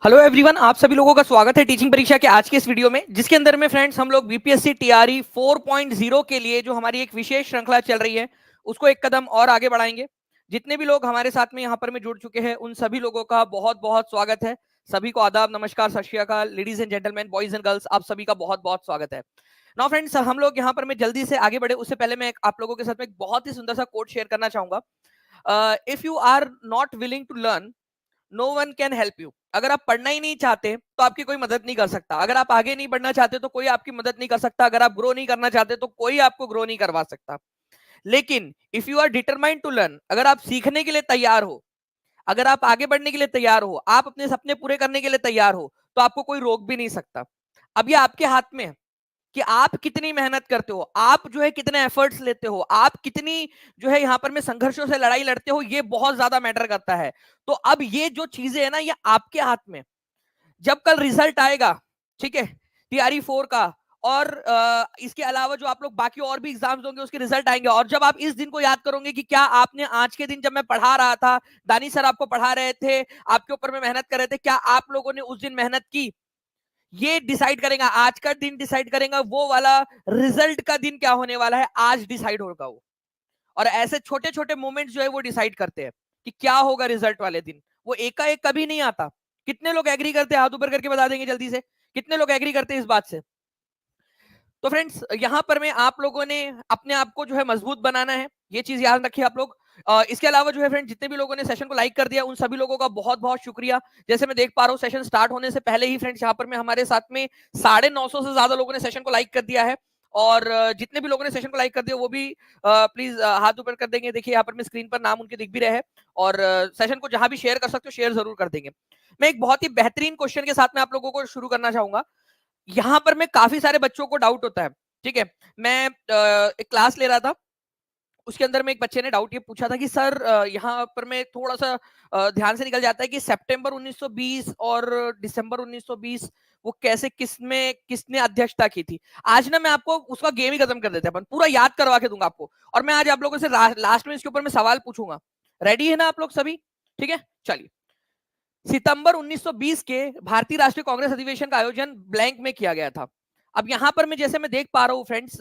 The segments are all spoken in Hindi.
हेलो एवरीवन, आप सभी लोगों का स्वागत है टीचिंग परीक्षा के आज के इस वीडियो में, जिसके अंदर में फ्रेंड्स हम लोग बीपीएससी टीआरई 4.0 के लिए जो हमारी एक विशेष श्रृंखला चल रही है उसको एक कदम और आगे बढ़ाएंगे। जितने भी लोग हमारे साथ में यहाँ पर में जुड़ चुके हैं उन सभी लोगों का बहुत बहुत स्वागत है। सभी को आदाब, नमस्कार, सत श्री अकाल, ladies and gentleman, boys and girls, आप सभी का बहुत बहुत स्वागत है। नाउ फ्रेंड्स, हम लोग यहाँ पर में जल्दी से आगे बढ़े उससे पहले मैं आप लोगों के साथ में एक बहुत ही सुंदर सा कोट शेयर करना चाहूंगा। If you are not willing to learn, no one can help you. अगर आप पढ़ना ही नहीं चाहते तो आपकी कोई मदद नहीं कर सकता। अगर आप आगे नहीं बढ़ना चाहते तो कोई आपकी मदद नहीं कर सकता। अगर आप ग्रो नहीं करना चाहते तो कोई आपको ग्रो नहीं करवा सकता। लेकिन if you are determined to learn, अगर आप सीखने के लिए तैयार हो, अगर आप आगे बढ़ने के लिए तैयार हो, आप अपने सपने पूरे करने के लिए तैयार हो, तो आपको कोई रोक भी नहीं सकता। अब ये आपके हाथ में है कि आप कितनी मेहनत करते हो, आप जो है कितने एफर्ट्स लेते हो, आप कितनी जो है यहाँ पर में संघर्षों से लड़ाई लड़ते हो, ये बहुत ज्यादा मैटर करता है। तो अब ये जो चीजें है ना, ये आपके हाथ में। जब कल रिजल्ट आएगा, ठीक है, टीआरई 4 का, और इसके अलावा जो आप लोग बाकी और भी एग्जाम्स होंगे उसके रिजल्ट आएंगे, और जब आप इस दिन को याद करोगे कि क्या आपने आज के दिन जब मैं पढ़ा रहा था, दानी सर आपको पढ़ा रहे थे, आपके ऊपर में मेहनत कर रहे थे, क्या आप लोगों ने उस दिन मेहनत की? ये डिसाइड करेगा, आज का दिन डिसाइड करेगा वो वाला रिजल्ट का दिन क्या होने वाला है, आज डिसाइड होगा वो। और ऐसे छोटे छोटे मोमेंट्स जो है वो डिसाइड करते हैं कि क्या होगा रिजल्ट वाले दिन। वो एकाएक कभी नहीं आता। कितने लोग एग्री करते हैं? हाथ ऊपर करके बता देंगे जल्दी से, कितने लोग एग्री करते हैं इस बात से? तो फ्रेंड्स, यहां पर में आप लोगों ने अपने आप को जो है मजबूत बनाना है, ये चीज याद रखिए आप लोग। इसके अलावा जो है फ्रेंड, जितने भी लोगों ने सेशन को लाइक कर दिया उन सभी लोगों का बहुत बहुत शुक्रिया। जैसे मैं देख पा रहा हूँ सेशन स्टार्ट होने से पहले ही फ्रेंड्स यहाँ पर में हमारे साथ में 950 से ज्यादा लोगों ने सेशन को लाइक कर दिया है। और जितने भी लोगों ने सेशन को लाइक कर दिया वो भी प्लीज हाथ ऊपर कर देंगे। देखिए यहाँ पर मैं स्क्रीन पर नाम उनके दिख भी रहे हैं, और सेशन को जहां भी शेयर कर सकते हो शेयर जरूर कर देंगे। मैं एक बहुत ही बेहतरीन क्वेश्चन के साथ में आप लोगों को शुरू करना चाहूंगा। यहाँ पर मैं काफी सारे बच्चों को डाउट होता है, ठीक है। मैं एक क्लास ले रहा था, उसके अंदर में एक बच्चे ने डाउट ये पूछा था कि सर यहाँ पर मैं थोड़ा सा ध्यान से निकल जाता है कि सितंबर 1920 और दिसंबर 1920 वो कैसे, किसमें किसने अध्यक्षता की थी। आज ना मैं आपको उसका गेम ही खत्म कर देते हैं, अपन पूरा याद करवा के दूंगा आपको, और मैं आज आप लोगों से लास्ट में इसके ऊपर मैं सवाल पूछूंगा। रेडी है ना आप लोग सभी? ठीक है, चलिए। सितंबर 1920 के भारतीय राष्ट्रीय कांग्रेस अधिवेशन का आयोजन ब्लैंक में किया गया था। अब यहां पर मैं जैसे मैं देख पा रहा हूं फ्रेंड्स,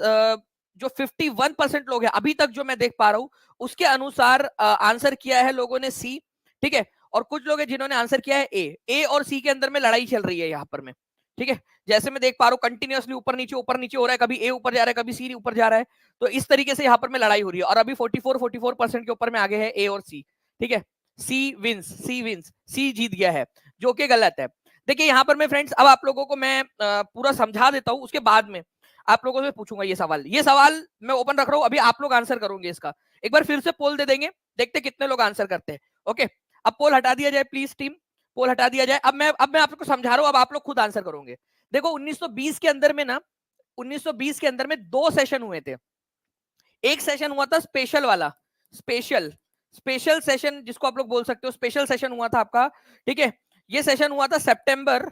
जो 51% लोग हैं अभी तक जो मैं देख पा रहा हूं, उसके अनुसार आंसर किया है लोगों ने सी, ठीक है। और कुछ लोग हैं जिन्होंने आंसर किया है ए और सी के अंदर में लड़ाई चल रही है यहाँ पर में, ठीक है। जैसे मैं देख पा रहा हूँ कंटिन्यूअसली ऊपर नीचे हो रहा है, कभी ए ऊपर जा रहा है, कभी सी ऊपर जा रहा है। तो इस तरीके से यहाँ पर में लड़ाई हो रही है, और अभी 44% के ऊपर में आगे है ए और सी, ठीक है। सी जीत गया है, जो कि गलत है। देखिए यहाँ पर मैं फ्रेंड्स, अब आप लोगों को मैं पूरा समझा देता हूं, उसके बाद में आप लोगों से पूछूंगा ये सवाल मैं ओपन रख रहा हूं, अभी आप लोग आंसर करोगे इसका। एक बार फिर से पोल दे देंगे, देखते कितने लोग आंसर करते हैं। ओके, अब पोल हटा दिया जाए प्लीज टीम, पोल हटा दिया जाए। अब मैं आप लोग को समझा रहा हूं, अब आप लोग खुद आंसर करोगे। देखो 1920 के अंदर में ना, 1920 के अंदर में 2 सेशन हुए थे। एक सेशन हुआ था स्पेशल वाला, स्पेशल स्पेशल सेशन जिसको आप लोग बोल सकते हो, स्पेशल सेशन हुआ था आपका, ठीक है। ये सेशन हुआ था सितंबर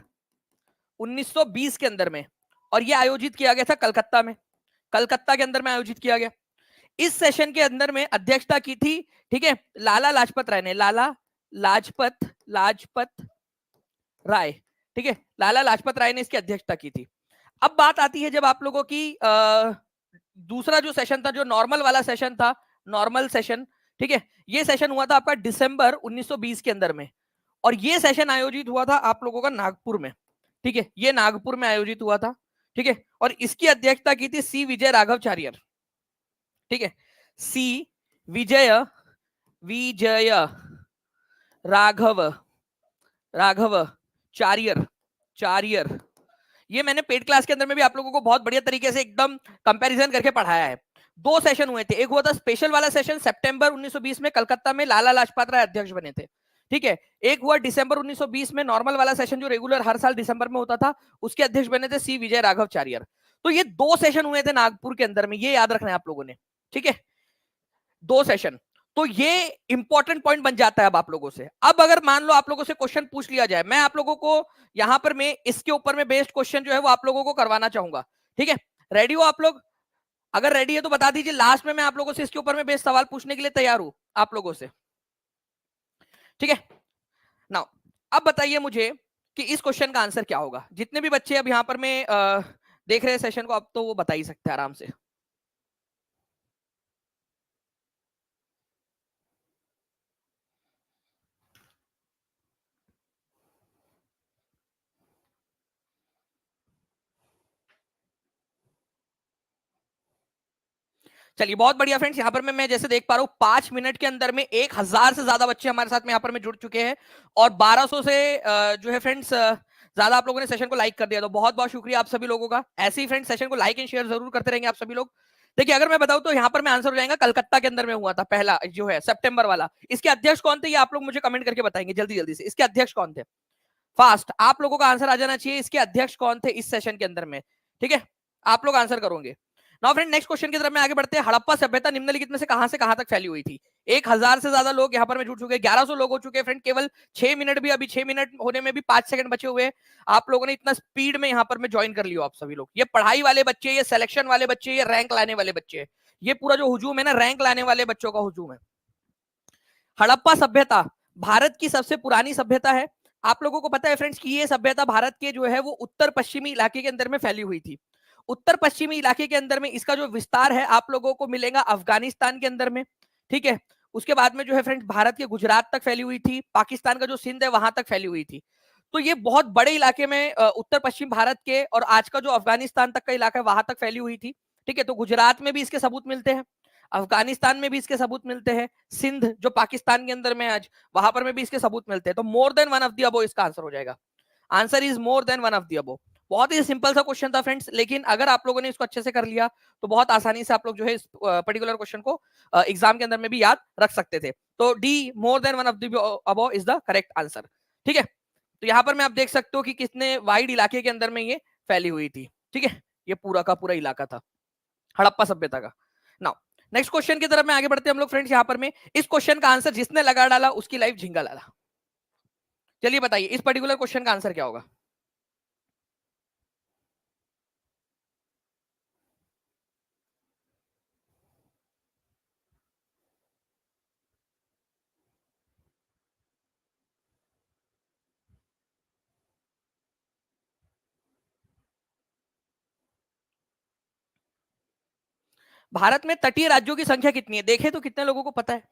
1920 के अंदर में, और ये आयोजित किया गया था कलकत्ता में, कलकत्ता के अंदर में आयोजित किया गया। इस सेशन के अंदर में अध्यक्षता की थी, ठीक है, लाला लाजपत राय ने, लाला लाजपत लाजपत राय, ठीक है, लाला लाजपत राय ने इसकी अध्यक्षता की थी। अब बात आती है जब आप लोगों की दूसरा जो सेशन था, जो नॉर्मल वाला सेशन था, नॉर्मल सेशन, ठीक है, ये सेशन हुआ था आपका दिसंबर 1920 के अंदर में, और ये सेशन आयोजित हुआ था आप लोगों का नागपुर में, ठीक है, ये नागपुर में आयोजित हुआ था, ठीक है। और इसकी अध्यक्षता की थी सी विजय राघवाचार्य, ठीक है, सी विजय विजय राघव राघव चारियर चारियर। ये मैंने पेड क्लास के अंदर में भी आप लोगों को बहुत बढ़िया तरीके से एकदम कंपैरिजन करके पढ़ाया है। 2 सेशन हुए थे, एक हुआ था स्पेशल वाला सेशन सितंबर 1920 में कलकत्ता में, लाला लाजपत राय अध्यक्ष बने थे, ठीक है। एक हुआ दिसंबर 1920 में नॉर्मल वाला सेशन जो रेगुलर हर साल दिसंबर में होता था, उसके अध्यक्ष बने थे सी विजय राघवाचार्य। तो ये 2 सेशन हुए थे नागपुर के अंदर में, ये याद रखना है आप लोगों ने, ठीक है, 2 सेशन। तो ये इंपॉर्टेंट पॉइंट बन जाता है अब आप लोगों से। अब अगर मान लो आप लोगों से क्वेश्चन पूछ लिया जाए, मैं आप लोगों को यहां पर मैं इसके ऊपर में बेस्ड क्वेश्चन जो है वो आप लोगों को करवाना चाहूंगा, ठीक है। रेडी हो आप लोग? अगर रेडी है तो बता दीजिए, लास्ट में मैं आप लोगों से इसके ऊपर में बेस्ड सवाल पूछने के लिए तैयार हूं आप लोगों से, ठीक है। नाउ अब बताइए मुझे कि इस क्वेश्चन का आंसर क्या होगा। जितने भी बच्चे अब यहाँ पर मैं देख रहे हैं सेशन को, अब तो वो बता ही सकते हैं आराम से। चलिए बहुत बढ़िया फ्रेंड्स, यहाँ पर मैं जैसे देख पा रहा हूँ 5 मिनट के अंदर में 1000 से ज्यादा बच्चे हमारे साथ में यहाँ पर में जुड़ चुके हैं और 1200 से जो है फ्रेंड्स ज्यादा आप लोगों ने सेशन को लाइक कर दिया, तो बहुत बहुत शुक्रिया आप सभी लोगों का। ऐसे ही फ्रेंड्स सेशन को लाइक एंड शेयर जरूर करते रहेंगे आप सभी लोग। देखिए अगर मैं बताऊं तो यहाँ पर मैं आंसर हो जाएगा कलकत्ता के अंदर में हुआ था पहला जो है सितंबर वाला। इसके अध्यक्ष कौन थे ये आप लोग मुझे कमेंट करके बताएंगे जल्दी जल्दी से, इसके अध्यक्ष कौन थे। फास्ट आप लोगों का आंसर आ जाना चाहिए, इसके अध्यक्ष कौन थे इस सेशन के अंदर में। ठीक है, आप लोग आंसर करोगे। नाउ फ्रेंड नेक्स्ट क्वेश्चन की तरफ में आगे बढ़ते हैं। हड़प्पा सभ्यता निम्नलिखित में से कहां तक फैली हुई थी। 1000 से ज्यादा लोग यहाँ पर में जुड़ चुके हैं, 1100 लोग हो चुके हैं फ्रेंड। केवल 6 मिनट भी, अभी 6 मिनट होने में भी 5 सेकंड बचे हुए हैं। आप लोगों ने इतना स्पीड में यहाँ पर में ज्वाइन कर लियो आप सभी लोग। ये पढ़ाई वाले बच्चे, ये सिलेक्शन वाले बच्चे, ये रैंक लाने वाले बच्चे, ये पूरा जो हुजूम है ना रैंक लाने वाले बच्चों का हुजूम है। हड़प्पा सभ्यता भारत की सबसे पुरानी सभ्यता है। आप लोगों को पता है फ्रेंड्स कि ये सभ्यता भारत के जो है वो उत्तर पश्चिमी इलाके के अंदर में फैली हुई थी। उत्तर पश्चिमी इलाके के अंदर में इसका जो विस्तार है आप लोगों को मिलेगा अफगानिस्तान के अंदर में। ठीक है, उसके बाद में जो है फ्रेंड्स भारत के गुजरात तक फैली हुई थी, पाकिस्तान का जो सिंध है वहां तक फैली हुई थी। तो ये बहुत बड़े इलाके में उत्तर पश्चिम भारत के और आज का जो अफगानिस्तान तक का इलाका है वहां तक फैली हुई थी। ठीक है, तो गुजरात में भी इसके सबूत मिलते हैं, अफगानिस्तान में भी इसके सबूत मिलते हैं, सिंध जो पाकिस्तान के अंदर में आज वहां पर में भी इसके सबूत मिलते हैं। तो more than one of the above इसका आंसर हो जाएगा। Answer is more than one of the above. बहुत ही सिंपल सा क्वेश्चन था फ्रेंड्स, लेकिन अगर आप लोगों ने इसको अच्छे से कर लिया तो बहुत आसानी से आप लोग जो है इस पर्टिकुलर क्वेश्चन को एग्जाम के अंदर में भी याद रख सकते थे। तो D more than one of the above is the correct answer. ठीक है, तो यहां पर मैं आप देख सकते हो कि कितने वाइड इलाके के अंदर में ये फैली हुई थी। ठीक है, ये पूरा का पूरा इलाका था हड़प्पा सभ्यता का। नाउ नेक्स्ट क्वेश्चन की तरफ में आगे बढ़ते हैं हम लोग फ्रेंड्स। यहां पर में इस क्वेश्चन का आंसर जिसने लगा डाला उसकी लाइफ झिंगा लाला। चलिए बताइए इस पर्टिकुलर क्वेश्चन का आंसर क्या होगा। भारत में तटीय राज्यों की संख्या कितनी है, देखे तो कितने लोगों को पता है।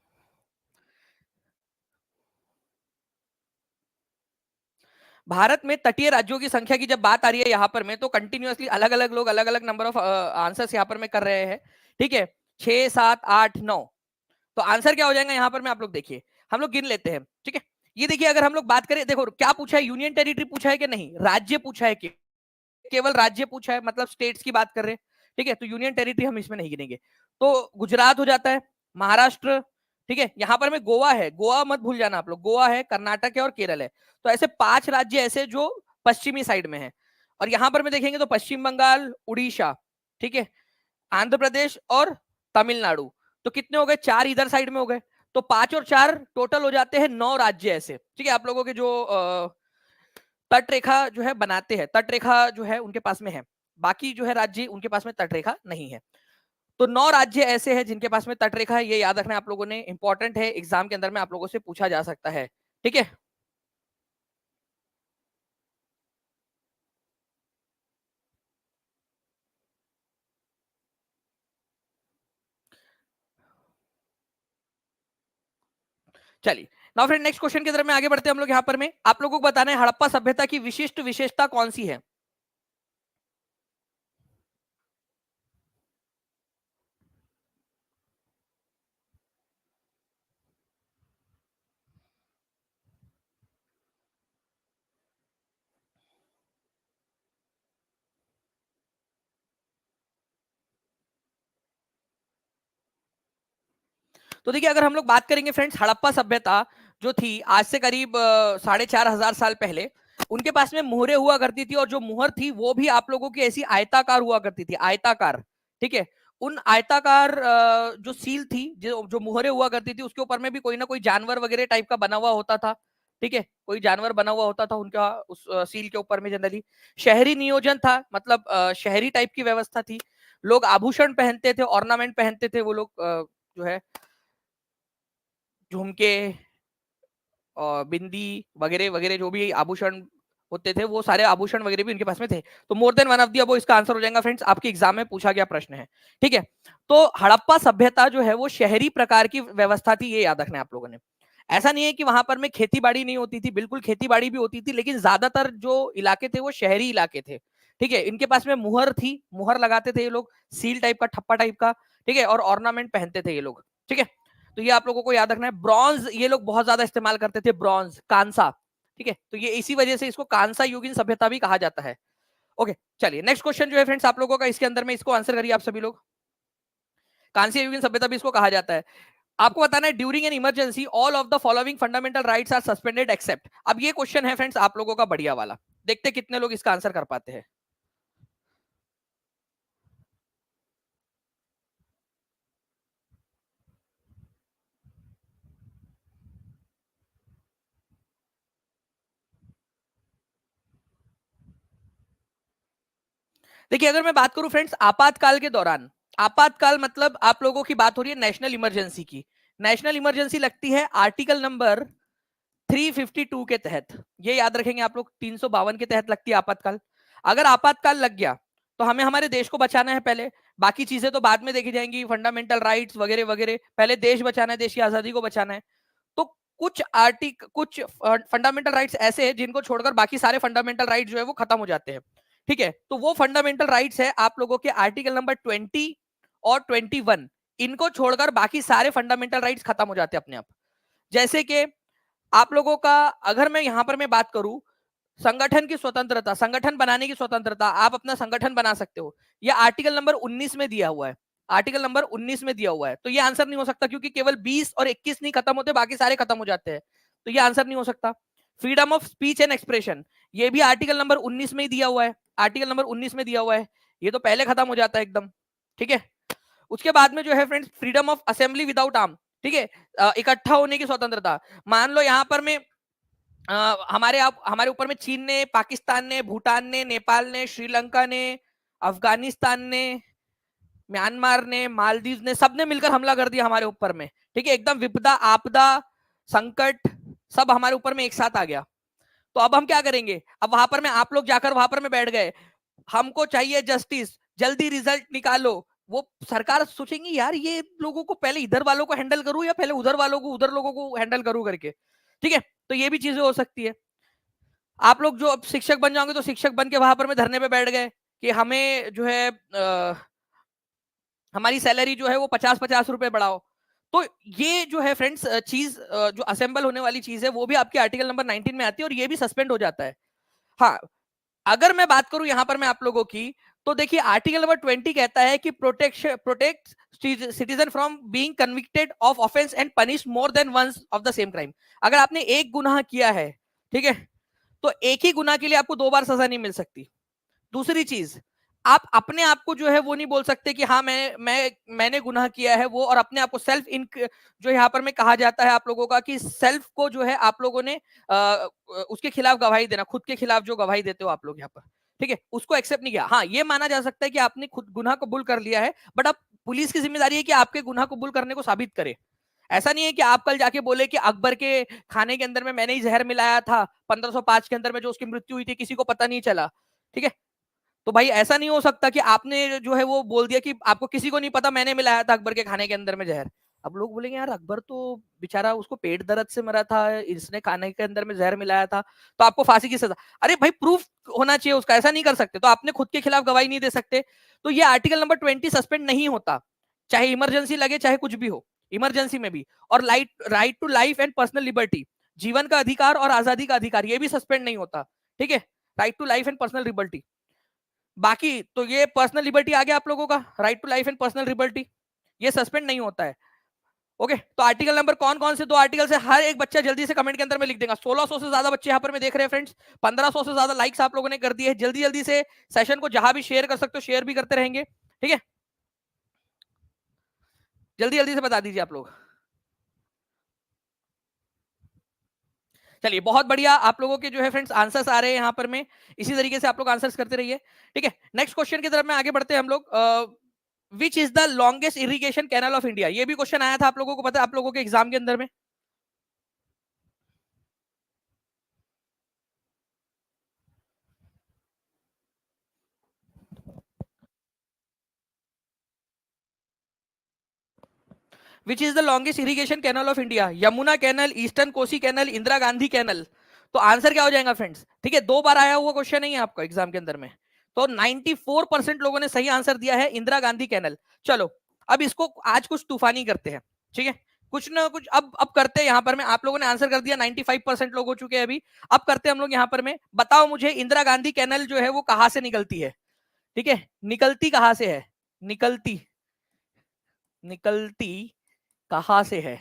भारत में तटीय राज्यों की संख्या की जब बात आ रही है यहाँ पर में, तो कंटिन्यूअसली अलग अलग लोग अलग अलग नंबर ऑफ आंसर्स यहाँ पर में कर रहे हैं। ठीक है, 6 7 8 9, तो आंसर क्या हो जाएगा यहाँ पर में आप लोग देखिए, हम लोग गिन लेते हैं। ठीक है, ये देखिए अगर हम लोग बात करें, देखो क्या पूछा है, यूनियन टेरिटरी पूछा है कि नहीं, राज्य पूछा है कि केवल राज्य पूछा है, मतलब स्टेट्स की बात कर रहे हैं। ठीक है, तो यूनियन टेरिटरी हम इसमें नहीं गिनेंगे। तो गुजरात हो जाता है, महाराष्ट्र, ठीक है, यहां पर में गोवा है, गोवा मत भूल जाना आप लोग, गोवा है, कर्नाटक है और केरल है। तो ऐसे 5 राज्य ऐसे जो पश्चिमी साइड में है। और यहां पर में देखेंगे तो पश्चिम बंगाल, उड़ीसा, ठीक है, आंध्र प्रदेश और तमिलनाडु। तो कितने हो गए, 4 इधर साइड में हो गए। तो 5 और 4 टोटल हो जाते हैं 9 राज्य ऐसे। ठीक है, आप लोगों के जो तट रेखा जो है बनाते हैं, तट रेखा जो है उनके पास में है, बाकी जो है राज्य उनके पास में तट रेखा नहीं है। तो 9 राज्य ऐसे हैं जिनके पास में तट रेखा है, ये याद रखना आप लोगों ने, इंपॉर्टेंट है, एग्जाम के अंदर में आप लोगों से पूछा जा सकता है। ठीक है, चलिए नाउ फ्रेंड नेक्स्ट क्वेश्चन की तरफ में आगे बढ़ते हैं हम लोग। यहाँ पर में आप लोगों को बताना है हड़प्पा सभ्यता की विशिष्ट विशेषता कौन सी है। तो देखिए अगर हम लोग बात करेंगे फ्रेंड्स, हड़प्पा सभ्यता जो थी आज से करीब 4,500 साल पहले, उनके पास में मुहरें हुआ करती थी, और जो मुहर थी वो भी आप लोगों की ऐसी आयताकार हुआ करती थी, आयताकार। ठीक है, उन आयताकार जो सील थी, जो मुहरें हुआ करती थी, उसके ऊपर में भी कोई ना कोई जानवर वगैरह टाइप का बना हुआ होता था। ठीक है, कोई जानवर बना हुआ होता था उनका उस सील के ऊपर में। जनरली शहरी नियोजन था, मतलब शहरी टाइप की व्यवस्था थी। लोग आभूषण पहनते थे, ऑर्नामेंट पहनते थे वो लोग, जो है झुमके और बिंदी वगैरह वगैरह जो भी आभूषण होते थे, वो सारे आभूषण वगैरह भी उनके पास में थे। तो more than one of the above इसका आंसर हो जाएगा फ्रेंड्स, आपके एग्जाम में पूछा गया प्रश्न है। ठीक है, तो हड़प्पा सभ्यता जो है वो शहरी प्रकार की व्यवस्था थी, ये याद रखना है आप लोगों ने। ऐसा नहीं है कि वहां पर में खेती बाड़ी नहीं होती थी, बिल्कुल खेती बाड़ी भी होती थी, लेकिन ज्यादातर जो इलाके थे वो शहरी इलाके थे। ठीक है, इनके पास में मुहर थी, मुहर लगाते थे ये लोग, सील टाइप का, ठप्पा टाइप का। ठीक है, और ऑर्नामेंट पहनते थे ये लोग। ठीक है, तो ये आप लोगों को याद रखना है। ब्रॉन्ज ये लोग बहुत ज्यादा इस्तेमाल करते थे, ब्रॉन्ज, कांसा। ठीक है, तो ये इसी वजह से इसको कांसा युगीन सभ्यता भी कहा जाता है। ओके, चलिए नेक्स्ट क्वेश्चन जो है फ्रेंड्स आप लोगों का, इसके अंदर में इसको आंसर करिए आप सभी लोग। कांस्य युगीन सभ्यता भी इसको कहा जाता है। आपको बताना है, during an emergency all of the following fundamental rights are suspended except. अब ये क्वेश्चन है फ्रेंड्स आप लोगों का बढ़िया वाला, देखते कितने लोग इसका आंसर कर पाते हैं। देखिए, अगर मैं बात करूं फ्रेंड्स आपातकाल के दौरान, आपातकाल मतलब आप लोगों की बात हो रही है नेशनल इमरजेंसी की। नेशनल इमरजेंसी लगती है आर्टिकल नंबर 352 के तहत, ये याद रखेंगे आप लोग, 352 के तहत लगती है आपातकाल। अगर आपातकाल लग गया तो हमें हमारे देश को बचाना है पहले, बाकी चीजें तो बाद में देखी जाएंगी, फंडामेंटल राइट्स वगैरह वगैरह, पहले देश बचाना है, देश की आजादी को बचाना है। तो कुछ फंडामेंटल राइट्स ऐसे हैं जिनको छोड़कर बाकी सारे फंडामेंटल राइट्स जो है वो खत्म हो जाते हैं। ठीक है, तो वो फंडामेंटल राइट्स है आप लोगों के आर्टिकल नंबर 20 और 21, इनको छोड़कर बाकी सारे फंडामेंटल राइट्स खत्म हो जाते हैं अपने आप। जैसे कि आप लोगों का, अगर मैं यहां पर मैं बात करूं, संगठन की स्वतंत्रता, संगठन बनाने की स्वतंत्रता, आप अपना संगठन बना सकते हो, यह आर्टिकल नंबर 19 में दिया हुआ है। आर्टिकल नंबर 19 में दिया हुआ है, तो ये आंसर नहीं हो सकता, क्योंकि केवल 20 और 21 नहीं खत्म होते, बाकी सारे खत्म हो जाते हैं, तो ये आंसर नहीं हो सकता। Freedom of speech and expression, ये भी आर्टिकल नंबर 19 में ही दिया हुआ है, आर्टिकल नंबर 19 में दिया हुआ है, ये तो पहले खत्म हो जाता है एकदम। ठीक है, उसके बाद में जो है friends freedom of assembly without arm. ठीक है, इकट्ठा होने की स्वतंत्रता। मान लो यहां पर में हमारे ऊपर में चीन ने, पाकिस्तान ने, भूटान ने, नेपाल ने, श्रीलंका ने, अफगानिस्तान ने, म्यांमार ने, मालदीव ने, सबने मिलकर हमला कर दिया हमारे ऊपर में। ठीक है, एकदम विपदा, आपदा, संकट सब हमारे ऊपर में एक साथ आ गया। तो अब हम क्या करेंगे, अब वहां पर में आप लोग जाकर वहां पर में बैठ गए, हमको चाहिए जस्टिस, जल्दी रिजल्ट निकालो। वो सरकार सोचेंगी यार ये लोगों को पहले इधर वालों को हैंडल करूं या पहले उधर वालों को, उधर लोगों को हैंडल करूं करके। ठीक है, तो ये भी चीजें हो सकती है। आप लोग जो अब शिक्षक बन जाओगे तो शिक्षक बन के वहां पर में धरने पे बैठ गए कि हमें जो है हमारी सैलरी जो है वो 50-50 रुपए बढ़ाओ। तो ये जो है फ्रेंड्स चीज जो असेंबल होने वाली चीज है वो भी आपके आर्टिकल नंबर 19 में आती है, और ये भी सस्पेंड हो जाता है। हाँ, अगर मैं बात करूं यहां पर मैं आप लोगों की, तो देखिए आर्टिकल नंबर 20 कहता है कि protect citizen from being convicted of offence and punish more than once of the same crime. अगर आपने एक गुनाह किया है, ठीक है, तो एक ही गुनाह के लिए आपको 2 बार सजा नहीं मिल सकती। दूसरी चीज, आप अपने आप को जो है वो नहीं बोल सकते कि हाँ मैंने गुनाह किया है वो, और अपने आप को सेल्फ इन, जो यहाँ पर में कहा जाता है आप लोगों का कि सेल्फ को जो है आप लोगों ने उसके खिलाफ गवाही देना, खुद के खिलाफ जो गवाही देते हो आप लोग यहाँ पर, ठीक है, उसको एक्सेप्ट नहीं किया। हाँ, ये माना जा सकता है कि आपने खुद गुनाह कबूल कर लिया है, बट अब पुलिस की जिम्मेदारी है कि आपके गुनाह कबूल करने को साबित करे। ऐसा नहीं है कि आप कल जाके बोले कि अकबर के खाने के अंदर में मैंने ही जहर मिलाया था 1505 के अंदर में, जो उसकी मृत्यु हुई थी किसी को पता नहीं चला। ठीक है, तो भाई ऐसा नहीं हो सकता कि आपने जो है वो बोल दिया कि आपको किसी को नहीं पता मैंने मिलाया था अकबर के खाने के अंदर में जहर। अब लोग बोलेंगे यार अकबर तो बेचारा उसको पेट दर्द से मरा था, इसने खाने के अंदर में जहर मिलाया था, तो आपको फांसी की सजा। अरे भाई प्रूफ होना चाहिए उसका, ऐसा नहीं कर सकते, तो आपने खुद के खिलाफ गवाही नहीं दे सकते। तो ये आर्टिकल नंबर 20 सस्पेंड नहीं होता, चाहे इमरजेंसी लगे चाहे कुछ भी हो, इमरजेंसी में भी। और right to life and personal liberty, जीवन का अधिकार और आजादी का अधिकार, ये भी सस्पेंड नहीं होता। ठीक है, right to life and personal liberty. बाकी तो ये पर्सनल लिबर्टी आ गया आप लोगों का, right to life and personal liberty, ये सस्पेंड नहीं होता है। ओके, तो आर्टिकल नंबर कौन कौन से 2 आर्टिकल से हर एक बच्चा जल्दी से कमेंट के अंदर में लिख देगा। 1600 से ज्यादा बच्चे यहाँ पर में देख रहे हैं फ्रेंड्स, 1500 से ज्यादा लाइक्स आप लोगों ने कर दिए है। जल्दी जल्दी से सेशन को जहां भी शेयर कर सकते हो शेयर भी करते रहेंगे। ठीक है, जल्दी जल्दी से बता दीजिए आप लोग। चलिए बहुत बढ़िया, आप लोगों के जो है फ्रेंड्स आंसर्स आ रहे हैं यहाँ पर में, इसी तरीके से आप लोग आंसर्स करते रहिए। ठीक है, नेक्स्ट क्वेश्चन की तरफ में आगे बढ़ते हैं हम लोग। Which is the longest irrigation canal of India, ये भी क्वेश्चन आया था आप लोगों को पता है, आप लोगों के एग्जाम के अंदर में। Which is the longest irrigation canal of India? Yamuna canal, eastern Kosi canal, Indira Gandhi canal. तो आंसर क्या हो जाएगा फ्रेंड्स? ठीक है, 2 बार आया हुआ क्वेश्चन नहीं है आपका एग्जाम के अंदर में। तो 94% लोगों ने सही आंसर दिया है इंदिरा गांधी कैनल। चलो अब इसको आज कुछ तूफानी करते हैं, ठीक है, कुछ ना कुछ अब करते हैं। यहां पर मैं, आप लोगों ने आंसर कर दिया, 95% लोग हो चुके हैं अभी। अब करते हैं हम लोग यहां पर में, बताओ मुझे इंदिरा गांधी कैनल जो है वो कहां से निकलती है? ठीक है, निकलती कहां से है? निकलती निकलती कहां से है?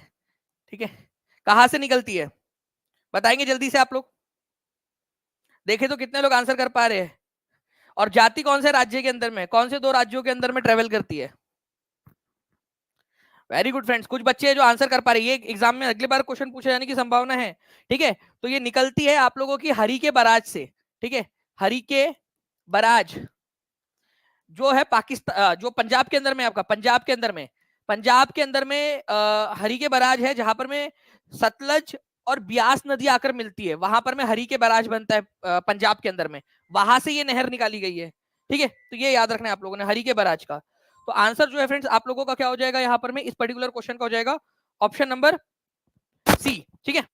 ठीक है, कहां से निकलती है बताएंगे जल्दी से आप लोग। देखे तो कितने लोग आंसर कर पा रहे हैं। और जाती कौन से राज्य के अंदर में, कौन से 2 राज्यों के अंदर में ट्रेवल करती है? वेरी गुड फ्रेंड्स, कुछ बच्चे जो आंसर कर पा रहे हैं, ये एग्जाम में अगली बार क्वेश्चन पूछे जाने की संभावना है। ठीक है, तो ये निकलती है आप लोगों की हरी के बराज से। ठीक है, हरी के बराज जो है पाकिस्तान, जो पंजाब के अंदर में, आपका पंजाब के अंदर में, पंजाब के अंदर में हरी के बराज है, जहां पर में सतलज और ब्यास नदी आकर मिलती है, वहां पर में हरी के बराज बनता है पंजाब के अंदर में, वहां से ये नहर निकाली गई है। ठीक है, तो ये याद रखना है आप लोगों ने, हरी के बराज का। तो आंसर जो है फ्रेंड्स आप लोगों का क्या हो जाएगा यहाँ पर में, इस पर्टिकुलर क्वेश्चन का हो जाएगा ऑप्शन नंबर सी। ठीक है,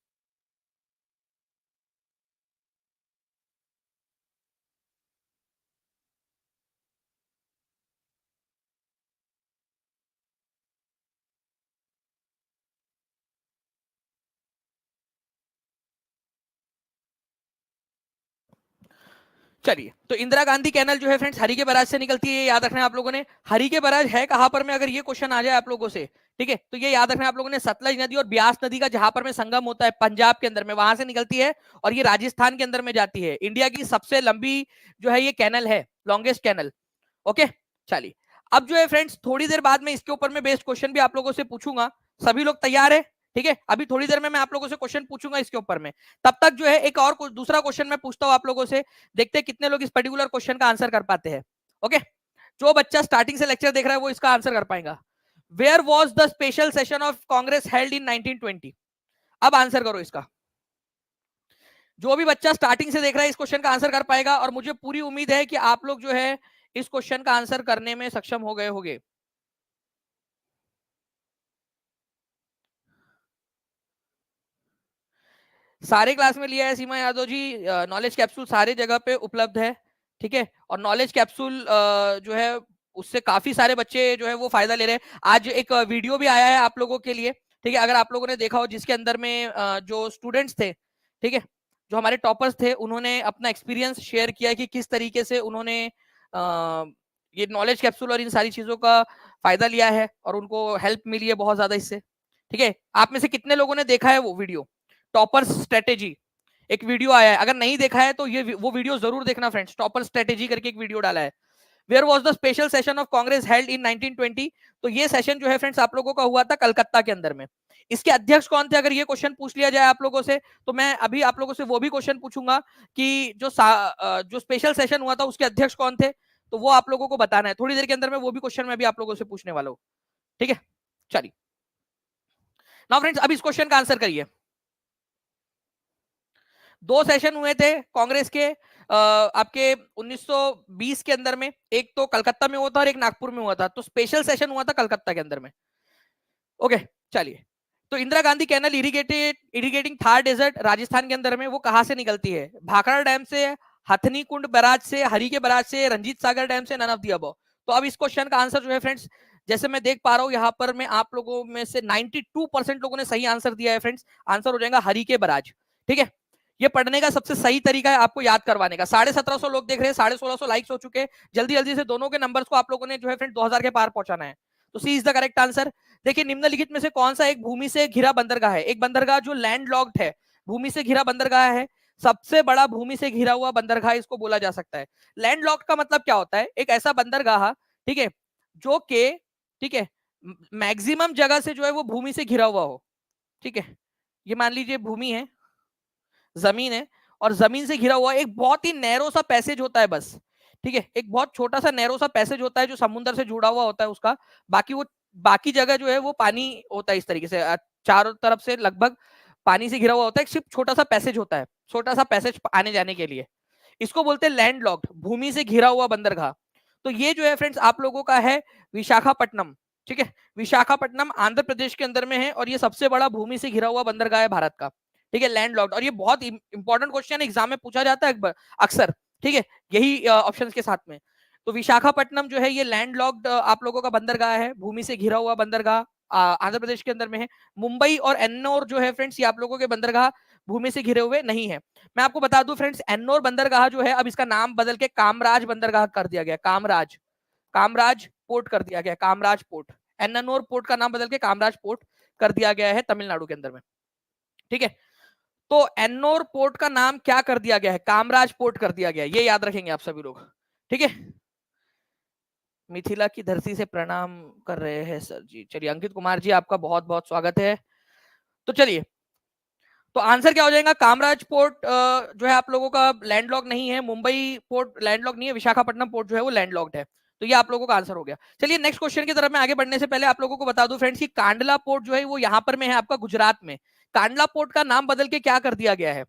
चलिए, तो इंदिरा गांधी कैनल जो है फ्रेंड्स हरी के बराज से निकलती है, ये याद रखना है आप लोगों ने। हरी के बराज है कहां पर में, अगर ये क्वेश्चन आ जाए आप लोगों से, ठीक है, तो ये याद रखना है आप लोगों ने, सतलज नदी और ब्यास नदी का जहां पर में संगम होता है पंजाब के अंदर में, वहां से निकलती है और ये राजस्थान के अंदर में जाती है। इंडिया की सबसे लंबी जो है ये कैनल है, लॉन्गेस्ट कैनल। ओके, चलिए, अब जो है फ्रेंड्स थोड़ी देर बाद में इसके ऊपर में बेस्ड क्वेश्चन भी आप लोगों से पूछूंगा। सभी लोग तैयार है? ठीक है, अभी थोड़ी देर में मैं आप लोगों से क्वेश्चन पूछूंगा इसके ऊपर में। तब तक जो है एक और दूसरा क्वेश्चन मैं पूछता हूं आप लोगों से, देखते हैं कितने लोग इस पर्टिकुलर क्वेश्चन का आंसर कर पाते हैं। ओके, जो बच्चा स्टार्टिंग से लेक्चर देख रहा है वो इसका आंसर कर पाएगा। Where was the special session of Congress held in 1920? अब आंसर करो इसका। जो भी बच्चा स्टार्टिंग से देख रहा है इस क्वेश्चन का आंसर कर पाएगा, और मुझे पूरी उम्मीद है कि आप लोग जो है इस क्वेश्चन का आंसर करने में सक्षम हो गए होंगे। सारे क्लास में लिया है सीमा यादव जी, नॉलेज कैप्सूल सारे जगह पे उपलब्ध है। ठीक है, और नॉलेज कैप्सूल जो है उससे काफी सारे बच्चे जो है वो फायदा ले रहे हैं। आज एक वीडियो भी आया है आप लोगों के लिए, ठीक है, अगर आप लोगों ने देखा हो, जिसके अंदर में जो स्टूडेंट्स थे, ठीक है, जो हमारे टॉपर्स थे, उन्होंने अपना एक्सपीरियंस शेयर किया कि किस तरीके से उन्होंने ये नॉलेज कैप्सूल और इन सारी चीजों का फायदा लिया है और उनको हेल्प मिली है बहुत ज्यादा इससे। ठीक है, आप में से कितने लोगों ने देखा है वो वीडियो, टॉपर स्ट्रेटेजी एक वीडियो आया है, अगर नहीं देखा है तो ये वो वीडियो जरूर देखना फ्रेंड्स। टॉपर स्ट्रेटेजी करके एक वीडियो डाला है। Where was the special session of Congress held in 1920? तो ये सेशन जो है फ्रेंड्स आप लोगों का हुआ था कलकत्ता के अंदर में। इसके अध्यक्ष कौन थे, अगर ये क्वेश्चन पूछ लिया जाए आप लोगों से, तो मैं अभी आप लोगों से वो भी क्वेश्चन पूछूंगा कि जो स्पेशल सेशन हुआ था उसके अध्यक्ष कौन थे, तो वो आप लोगों को बताना है थोड़ी देर के अंदर में। वो भी क्वेश्चन मैं भी आप लोगों से पूछने वाला हूँ। ठीक है, चलिए, नाउ फ्रेंड्स अब इस क्वेश्चन का आंसर करिए। 2 सेशन हुए थे कांग्रेस के आपके 1920 के अंदर में, एक तो कलकत्ता में हुआ था और एक नागपुर में हुआ था। तो स्पेशल सेशन हुआ था कलकत्ता के अंदर में। ओके, चलिए, तो Indira Gandhi canal irrigating Thar desert Rajasthan के अंदर में, वो कहां से निकलती है? भाखड़ा डैम से, हथनी कुंड बराज से, हरी के बराज से, रंजीत सागर डैम से, नन ऑफ दी अबव। तो अब इस क्वेश्चन का आंसर जो है फ्रेंड्स, जैसे मैं देख पा रहा हूं यहाँ पर मैं आप लोगों में से 92% लोगों ने सही आंसर दिया है फ्रेंड्स। आंसर हो जाएगा हरी के बराज। ठीक है, ये पढ़ने का सबसे सही तरीका है आपको याद करवाने का। 1750 लोग देख रहे हैं, 1650 लाइक्स हो चुके हैं। जल्दी जल्दी से दोनों के नंबर्स को आप लोगों ने जो है फ्रेंड 2000 के पार पहुंचाना है। तो सी इज द करेक्ट आंसर। देखिए, निम्नलिखित में से कौन सा एक भूमि से घिरा बंदरगाह है? एक बंदरगाह जो लैंड लॉक्ड है, भूमि से घिरा बंदरगाह है, सबसे बड़ा भूमि से घिरा हुआ बंदरगाह इसको बोला जा सकता है। लैंड लॉक्ड का मतलब क्या होता है? एक ऐसा बंदरगाह, ठीक है, जो के, ठीक है, मैक्सिमम जगह से जो है वो भूमि से घिरा हुआ हो। ठीक है, ये मान लीजिए भूमि है, जमीन है, और जमीन से घिरा हुआ एक बहुत ही नैरो सा पैसेज होता है बस। ठीक है, एक बहुत छोटा सा नैरो सा पैसेज होता है जो समुद्र से जुड़ा हुआ होता है उसका। बाकी वो बाकी जगह जो है वो पानी होता है इस तरीके से, चारों तरफ से लगभग पानी से घिरा हुआ होता है। सिर्फ छोटा सा पैसेज होता है, छोटा सा पैसेज आने जाने के लिए। इसको बोलते हैं लैंड लॉक्ड, भूमि से घिरा हुआ बंदरगाह। तो ये जो है फ्रेंड्स आप लोगों का है विशाखापट्टनम। ठीक है, विशाखापट्टनम आंध्र प्रदेश के अंदर में है और ये सबसे बड़ा भूमि से घिरा हुआ बंदरगाह है भारत का। ठीक है, लैंड लॉक्ड, और ये बहुत इंपॉर्टेंट क्वेश्चन एग्जाम में पूछा जाता है अक्सर। ठीक है, यही ऑप्शन के साथ में। तो विशाखापट्टनम जो है ये लैंड लॉक्ड आप लोगों का बंदरगाह है, भूमि से घिरा हुआ बंदरगाह आंध्र प्रदेश के अंदर में है। मुंबई और एन्नौर जो है फ्रेंड्स ये आप लोगों के बंदरगाह भूमि से घिरे हुए नहीं है। मैं आपको बता दूं फ्रेंड्स, एन्नौर बंदरगाह जो है अब इसका नाम बदल के कामराज बंदरगाह कर दिया गया। कामराज, कामराज पोर्ट कर दिया गया, कामराज पोर्ट। एन्नौर पोर्ट का नाम बदल के कामराज पोर्ट कर दिया गया है तमिलनाडु के अंदर में। ठीक है, तो एन्नौर पोर्ट का नाम क्या कर दिया गया है? कामराज पोर्ट कर दिया गया है, ये याद रखेंगे आप सभी लोग। ठीक है, मिथिला की धरती से प्रणाम कर रहे हैं सर जी। चलिए अंकित कुमार जी आपका बहुत बहुत स्वागत है। तो चलिए, तो आंसर क्या हो जाएगा? कामराज पोर्ट जो है आप लोगों का लैंडलॉक नहीं है, मुंबई पोर्ट लैंडलॉक नहीं है, विशाखापट्टनम पोर्ट जो है वो लैंडलॉक्ड है। तो ये आप लोगों का आंसर हो गया। चलिए नेक्स्ट क्वेश्चन की तरफ मैं आगे बढ़ने से पहले आप लोगों को बता दूं फ्रेंड्स कि कांडला पोर्ट जो है वो यहाँ पर में है आपका गुजरात में। कांडला पोर्ट का नाम बदल के क्या कर दिया गया है?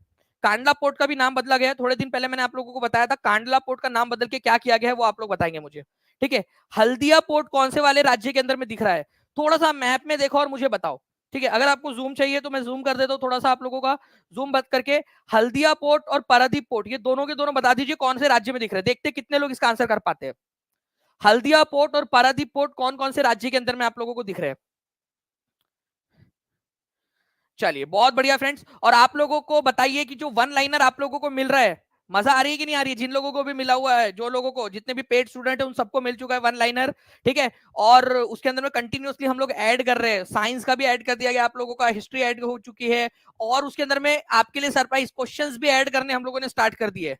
कांडला पोर्ट का भी नाम बदला गया है। थोड़े दिन पहले मैंने आप लोगों को बताया था कांडला पोर्ट का नाम बदल के क्या किया गया है, वो आप लोग बताएंगे मुझे। ठीक है, हल्दिया पोर्ट कौन से वाले राज्य के अंदर में दिख रहा है? थोड़ा सा मैप में देखो और मुझे बताओ। ठीक है, अगर आपको जूम चाहिए तो मैं जूम कर देता हूँ थोड़ा सा आप लोगों का, जूम बंद करके। हल्दिया पोर्ट और पारादीप पोर्ट ये दोनों के दोनों बता दीजिए कौन से राज्य में दिख रहे हैं, देखते कितने लोग इसका आंसर कर पाते हैं। हल्दिया पोर्ट और पारादीप पोर्ट कौन कौन से राज्य के अंदर में आप लोगों को दिख रहे हैं? चलिए बहुत बढ़िया फ्रेंड्स, और आप लोगों को बताइए कि जो वन लाइनर आप लोगों को मिल रहा है, मजा आ रही है कि नहीं आ रही है? जिन लोगों को भी मिला हुआ है, जो लोगों को, जितने भी पेड स्टूडेंट है उन सबको मिल चुका है वन लाइनर। ठीक है, और उसके अंदर में कंटिन्यूअसली हम लोग ऐड कर रहे हैं, साइंस का भी ऐड कर दिया गया आप लोगों का, हिस्ट्री ऐड हो चुकी है, और उसके अंदर में आपके लिए सरप्राइज क्वेश्चंस भी ऐड करने हम लोगों ने स्टार्ट कर दिए।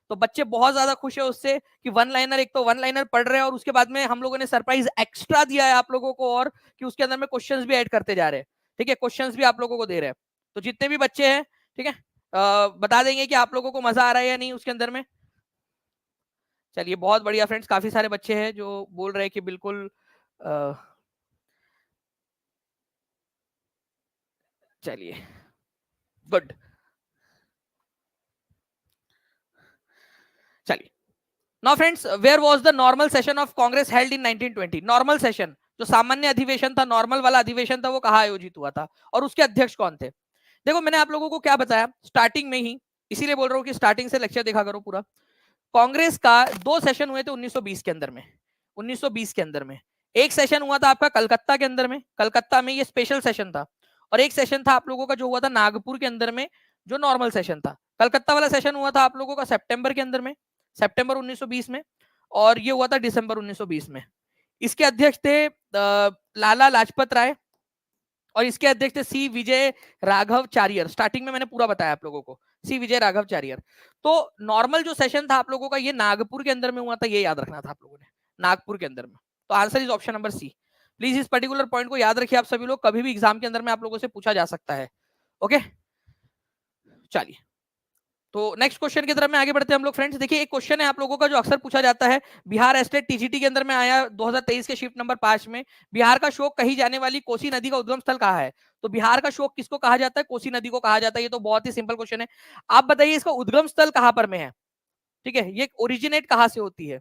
तो बच्चे बहुत ज्यादा खुश है उससे कि वन लाइनर, एक तो वन लाइनर पढ़ रहे हैं और उसके बाद में हम लोगों ने सरप्राइज एक्स्ट्रा दिया है आप लोगों को, और कि उसके अंदर में क्वेश्चंस भी ऐड करते जा रहे हैं। ठीक है, क्वेश्चंस भी आप लोगों को दे रहे हैं। तो जितने भी बच्चे हैं, ठीक है, बता देंगे कि आप लोगों को मजा आ रहा है या नहीं उसके अंदर में। चलिए बहुत बढ़िया फ्रेंड्स, काफी सारे बच्चे हैं जो बोल रहे हैं कि बिल्कुल। चलिए गुड। चलिए, now friends, where was the normal session of Congress held in 1920? Normal session, जो सामान्य अधिवेशन था, नॉर्मल वाला अधिवेशन था, वो कहाँ आयोजित हुआ था और उसके अध्यक्ष कौन थे? देखो मैंने आप लोगों को क्या बताया स्टार्टिंग में ही, इसीलिए बोल रहा हूँ कि स्टार्टिंग से लेक्चर देखा करो पूरा। कांग्रेस का दो सेशन हुए थे 1920 के अंदर में। 1920 के अंदर में एक सेशन हुआ था आपका कलकत्ता के अंदर में, कलकत्ता में ये स्पेशल सेशन था। और एक सेशन था आप लोगों का जो हुआ था नागपुर के अंदर में, जो नॉर्मल सेशन था। कलकत्ता वाला सेशन हुआ था आप लोगों का सितंबर के अंदर में, सितंबर 1920 में, और ये हुआ था दिसंबर 1920 में। इसके अध्यक्ष थे लाला लाजपत राय, और इसके अध्यक्ष थे सी विजय राघव चारियर। स्टार्टिंग में मैंने पूरा बताया आप लोगों को, सी विजय राघव चारियर। तो नॉर्मल जो सेशन था आप लोगों का ये नागपुर के अंदर में हुआ था, ये याद रखना था आप लोगों ने, नागपुर के अंदर में। तो answer is option number C. Please इस पर्टिकुलर पॉइंट को याद रखिए आप सभी लोग, कभी भी एग्जाम के अंदर में आप लोगों से पूछा जा सकता है। ओके, चलिए, तो नेक्स्ट क्वेश्चन की तरफ में आगे बढ़ते हैं हम लोग फ्रेंड्स। देखिए एक क्वेश्चन है आप लोगों का जो अक्सर पूछा जाता है, बिहार स्टेट टीजीटी के अंदर में आया 2023 के शिफ्ट नंबर 5 में। बिहार का शोक कही जाने वाली कोसी नदी का उद्गम स्थल कहाँ है? तो बिहार का शोक किसको कहा जाता है? कोसी नदी को कहा जाता है। ये तो बहुत ही सिंपल क्वेश्चन है। आप बताइए इसका उद्गम स्थल कहाँ पर में है? ठीक है, ये ओरिजिनेट कहाँ से होती है?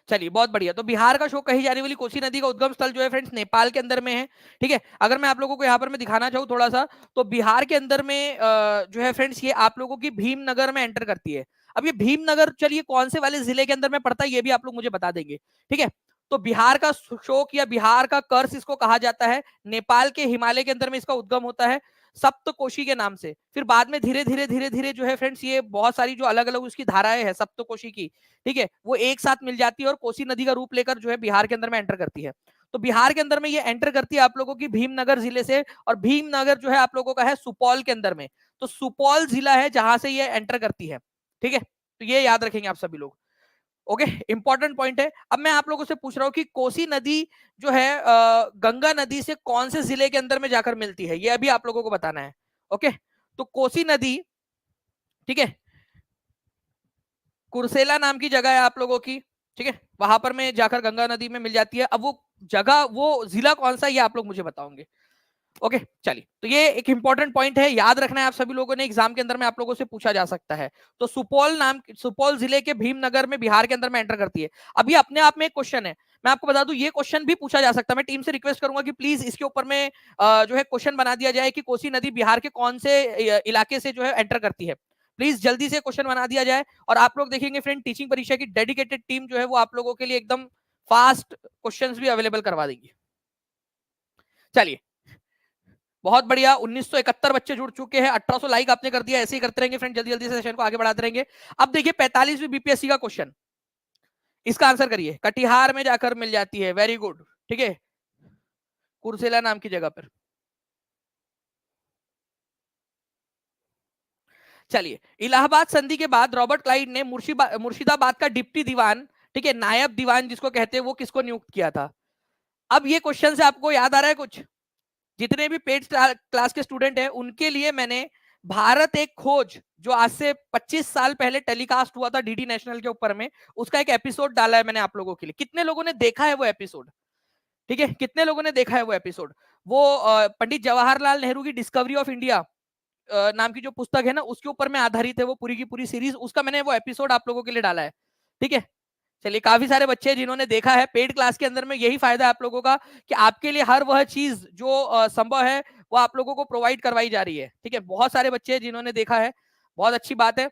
चलिए बहुत बढ़िया। तो बिहार का शोक कही जाने वाली कोसी नदी का उद्गम स्थल जो है फ्रेंड्स नेपाल के अंदर में है। ठीक है, अगर मैं आप लोगों को यहाँ पर मैं दिखाना चाहूँ थोड़ा सा, तो बिहार के अंदर में जो है फ्रेंड्स ये आप लोगों की भीमनगर में एंटर करती है। अब ये भीमनगर चलिए कौन से वाले जिले के अंदर में पड़ता है ये भी आप लोग मुझे बता देंगे। ठीक है, तो बिहार का शोक या बिहार का कर्स इसको कहा जाता है। नेपाल के हिमालय के अंदर में इसका उद्गम होता है सप्तकोशी के नाम से। फिर बाद में धीरे धीरे धीरे धीरे जो है फ्रेंड्स ये बहुत सारी जो अलग अलग उसकी धाराएं हैं सप्तकोशी की, ठीक है, वो एक साथ मिल जाती है और कोसी नदी का रूप लेकर जो है बिहार के अंदर में एंटर करती है। तो बिहार के अंदर में ये एंटर करती है आप लोगों की भीमनगर जिले से, और भीमनगर जो है आप लोगों का है सुपौल के अंदर में। तो सुपौल जिला है जहां से ये एंटर करती है। ठीक है, तो ये याद रखेंगे आप सभी लोग। ओके, इंपॉर्टेंट पॉइंट है। अब मैं आप लोगों से पूछ रहा हूं कि कोसी नदी जो है गंगा नदी से कौन से जिले के अंदर में जाकर मिलती है, ये अभी आप लोगों को बताना है। ओके, तो कोसी नदी, ठीक है, कुर्सेला नाम की जगह है आप लोगों की, ठीक है, वहां पर में जाकर गंगा नदी में मिल जाती है। अब वो जगह, वो जिला कौन सा, ये आप लोग मुझे बताओगे। ओके, चलिए, तो ये एक इंपॉर्टेंट पॉइंट है, याद रखना है आप सभी लोगों ने, एग्जाम के अंदर में आप लोगों से पूछा जा सकता है। तो सुपौल जिले के भीमनगर में बिहार के अंदर में एंटर करती है। अभी अपने आप में एक क्वेश्चन है, मैं आपको बता दूं, ये क्वेश्चन भी पूछा जा सकता है। मैं टीम से रिक्वेस्ट करूंगा कि प्लीज इसके ऊपर में जो है क्वेश्चन बना दिया जाए कि कोसी नदी बिहार के कौन से इलाके से जो है एंटर करती है। प्लीज जल्दी से क्वेश्चन बना दिया जाए। और आप लोग देखेंगे फ्रेंड, टीचिंग परीक्षा की डेडिकेटेड टीम जो है वो आप लोगों के लिए एकदम फास्ट क्वेश्चंस भी अवेलेबल करवा देगी। चलिए, बहुत बढ़िया, 1971 बच्चे जुड़ चुके हैं, 1800 लाइक आपने कर दिया। ऐसे ही करते रहेंगे फ्रेंड, जल्दी जल्दी से सेशन को आगे बढ़ाते रहेंगे। अब देखिए 45वीं बीपीएससी का क्वेश्चन, इसका आंसर करिए। कटिहार में जाकर मिल जाती है, वेरी गुड, ठीक है, कुर्सेला नाम की जगह पर। चलिए, इलाहाबाद संधि के बाद रॉबर्ट क्लाइव ने मुर्शिदाबाद का डिप्टी दीवान, ठीक है, नायब दीवान जिसको कहते हैं, वो किसको नियुक्त किया था। अब ये क्वेश्चन से आपको याद आ रहा है कुछ? जितने भी पेड क्लास के स्टूडेंट हैं उनके लिए मैंने भारत एक खोज, जो आज से 25 साल पहले टेलीकास्ट हुआ था डीडी नेशनल के ऊपर में, उसका एक एपिसोड डाला है मैंने आप लोगों के लिए। कितने लोगों ने देखा है वो एपिसोड? ठीक है, कितने लोगों ने देखा है वो एपिसोड? वो पंडित जवाहरलाल नेहरू की डिस्कवरी ऑफ इंडिया नाम की जो पुस्तक है ना, उसके ऊपर में आधारित है वो पूरी की पूरी सीरीज। उसका मैंने वो एपिसोड आप लोगों के लिए डाला है, ठीक है। चलिए, काफी सारे बच्चे जिन्होंने देखा है। पेड क्लास के अंदर में यही फायदा है आप लोगों का कि आपके लिए हर वह चीज जो संभव है वो आप लोगों को प्रोवाइड करवाई जा रही है, ठीक है। बहुत सारे बच्चे जिन्होंने देखा है, बहुत अच्छी बात है।